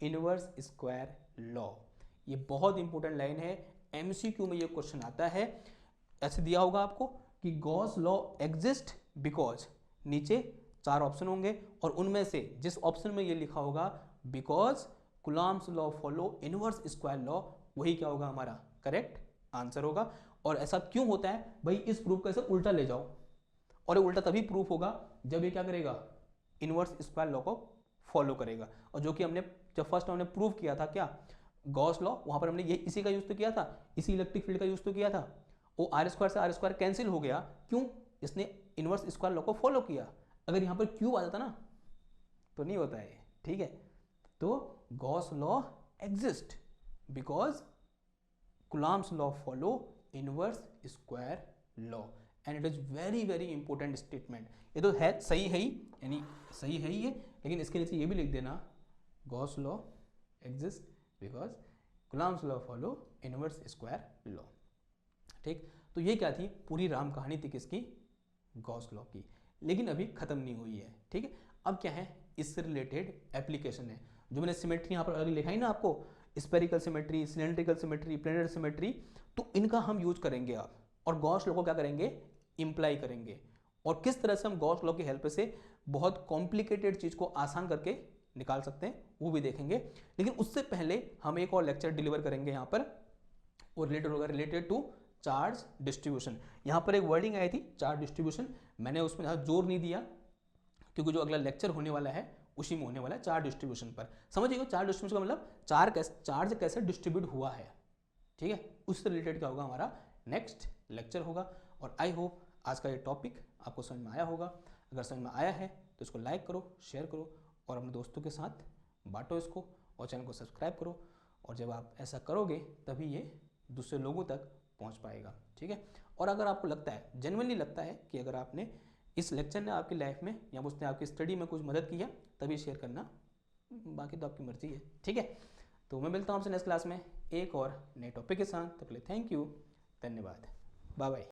inverse square law. ये बहुत इंपॉर्टेंट लाइन है, एमसीक्यू में ये क्वेश्चन आता है, ऐसे दिया होगा आपको कि गॉस लॉ एग्जिस्ट बिकॉज, नीचे 4 ऑप्शन होंगे और उनमें से जिस ऑप्शन में ये लिखा होगा because Coulomb's law follow inverse square law, वही क्या होगा, हमारा करेक्ट आंसर होगा। और ऐसा क्यों होता है भाई, इस प्रूफ को ऐसे उल्टा ले जाओ, और ये उल्टा तभी प्रूफ होगा जब ये क्या करेगा, इनवर्स स्क्वायर लॉ को फॉलो करेगा। और जो कि हमने जब फर्स्ट हमने प्रूव किया था क्या, गॉस लॉ, वहां पर हमने ये इसी का यूज तो किया था, इसी इलेक्ट्रिक फील्ड का यूज तो किया था। वो आर स्क्वायर से आर स्क्वायर कैंसिल हो गया, क्यों, इसने इनवर्स स्क्वायर लॉ को फॉलो किया। अगर यहाँ पर क्यूब आ जाता ना तो नहीं होता है, ठीक है। तो Gauss law exist because Coulomb's law follow inverse square law and it is very very important statement. ये तो है, सही है ही, यानी सही है ही ये, लेकिन इसके नीचे ये भी लिख देना, Gauss law exist because Coulomb's law follow inverse square law. ठीक, तो ये क्या थी, पूरी राम कहानी थी किसकी, गॉस लॉ की। लेकिन अभी खत्म नहीं हुई है, ठीक है। अब क्या है, इससे रिलेटेड एप्लीकेशन है, जो मैंने सिमेट्री यहाँ पर अलग लिखा है ना आपको, spherical symmetry, cylindrical symmetry, planar symmetry, तो इनका हम यूज करेंगे आप, और गॉस लॉ को क्या करेंगे, इम्प्लाई करेंगे। और किस तरह से हम गॉस लॉ की हेल्प से बहुत कॉम्प्लिकेटेड चीज को आसान करके निकाल सकते हैं वो भी देखेंगे। लेकिन उससे पहले हम एक और लेक्चर डिलीवर करेंगे यहाँ पर, वो रिलेटेड होगा, रिलेटेड टू चार्ज डिस्ट्रीब्यूशन। यहाँ पर एक वर्डिंग आई थी चार्ज डिस्ट्रीब्यूशन, मैंने उसमें ज़्यादा जोर नहीं दिया क्योंकि जो अगला लेक्चर होने वाला है उसी में होने वाला है चार्ज डिस्ट्रीब्यूशन पर। समझिएगा चार्ज डिस्ट्रीब्यूशन का मतलब चार्ज कैसे डिस्ट्रीब्यूट हुआ है, ठीक है, उससे रिलेटेड क्या होगा हमारा नेक्स्ट लेक्चर होगा। और आई होप आज का ये टॉपिक आपको समझ में आया होगा। अगर समझ में आया है तो इसको लाइक करो, शेयर करो और अपने दोस्तों के साथ बांटो इसको, और चैनल को सब्सक्राइब करो। और जब आप ऐसा करोगे तभी ये दूसरे लोगों तक पहुंच पाएगा, ठीक है। और अगर आपको लगता है, जेन्युइनली लगता है कि अगर आपने इस लेक्चर ने आपकी लाइफ में या उसने आपकी स्टडी में कुछ मदद किया तभी शेयर करना, बाकी तो आपकी मर्जी है। ठीक है, तो मैं मिलता हूँ आपसे नेक्स्ट क्लास में एक और नए टॉपिक के साथ। तब तक थैंक यू, धन्यवाद, बाय बाय।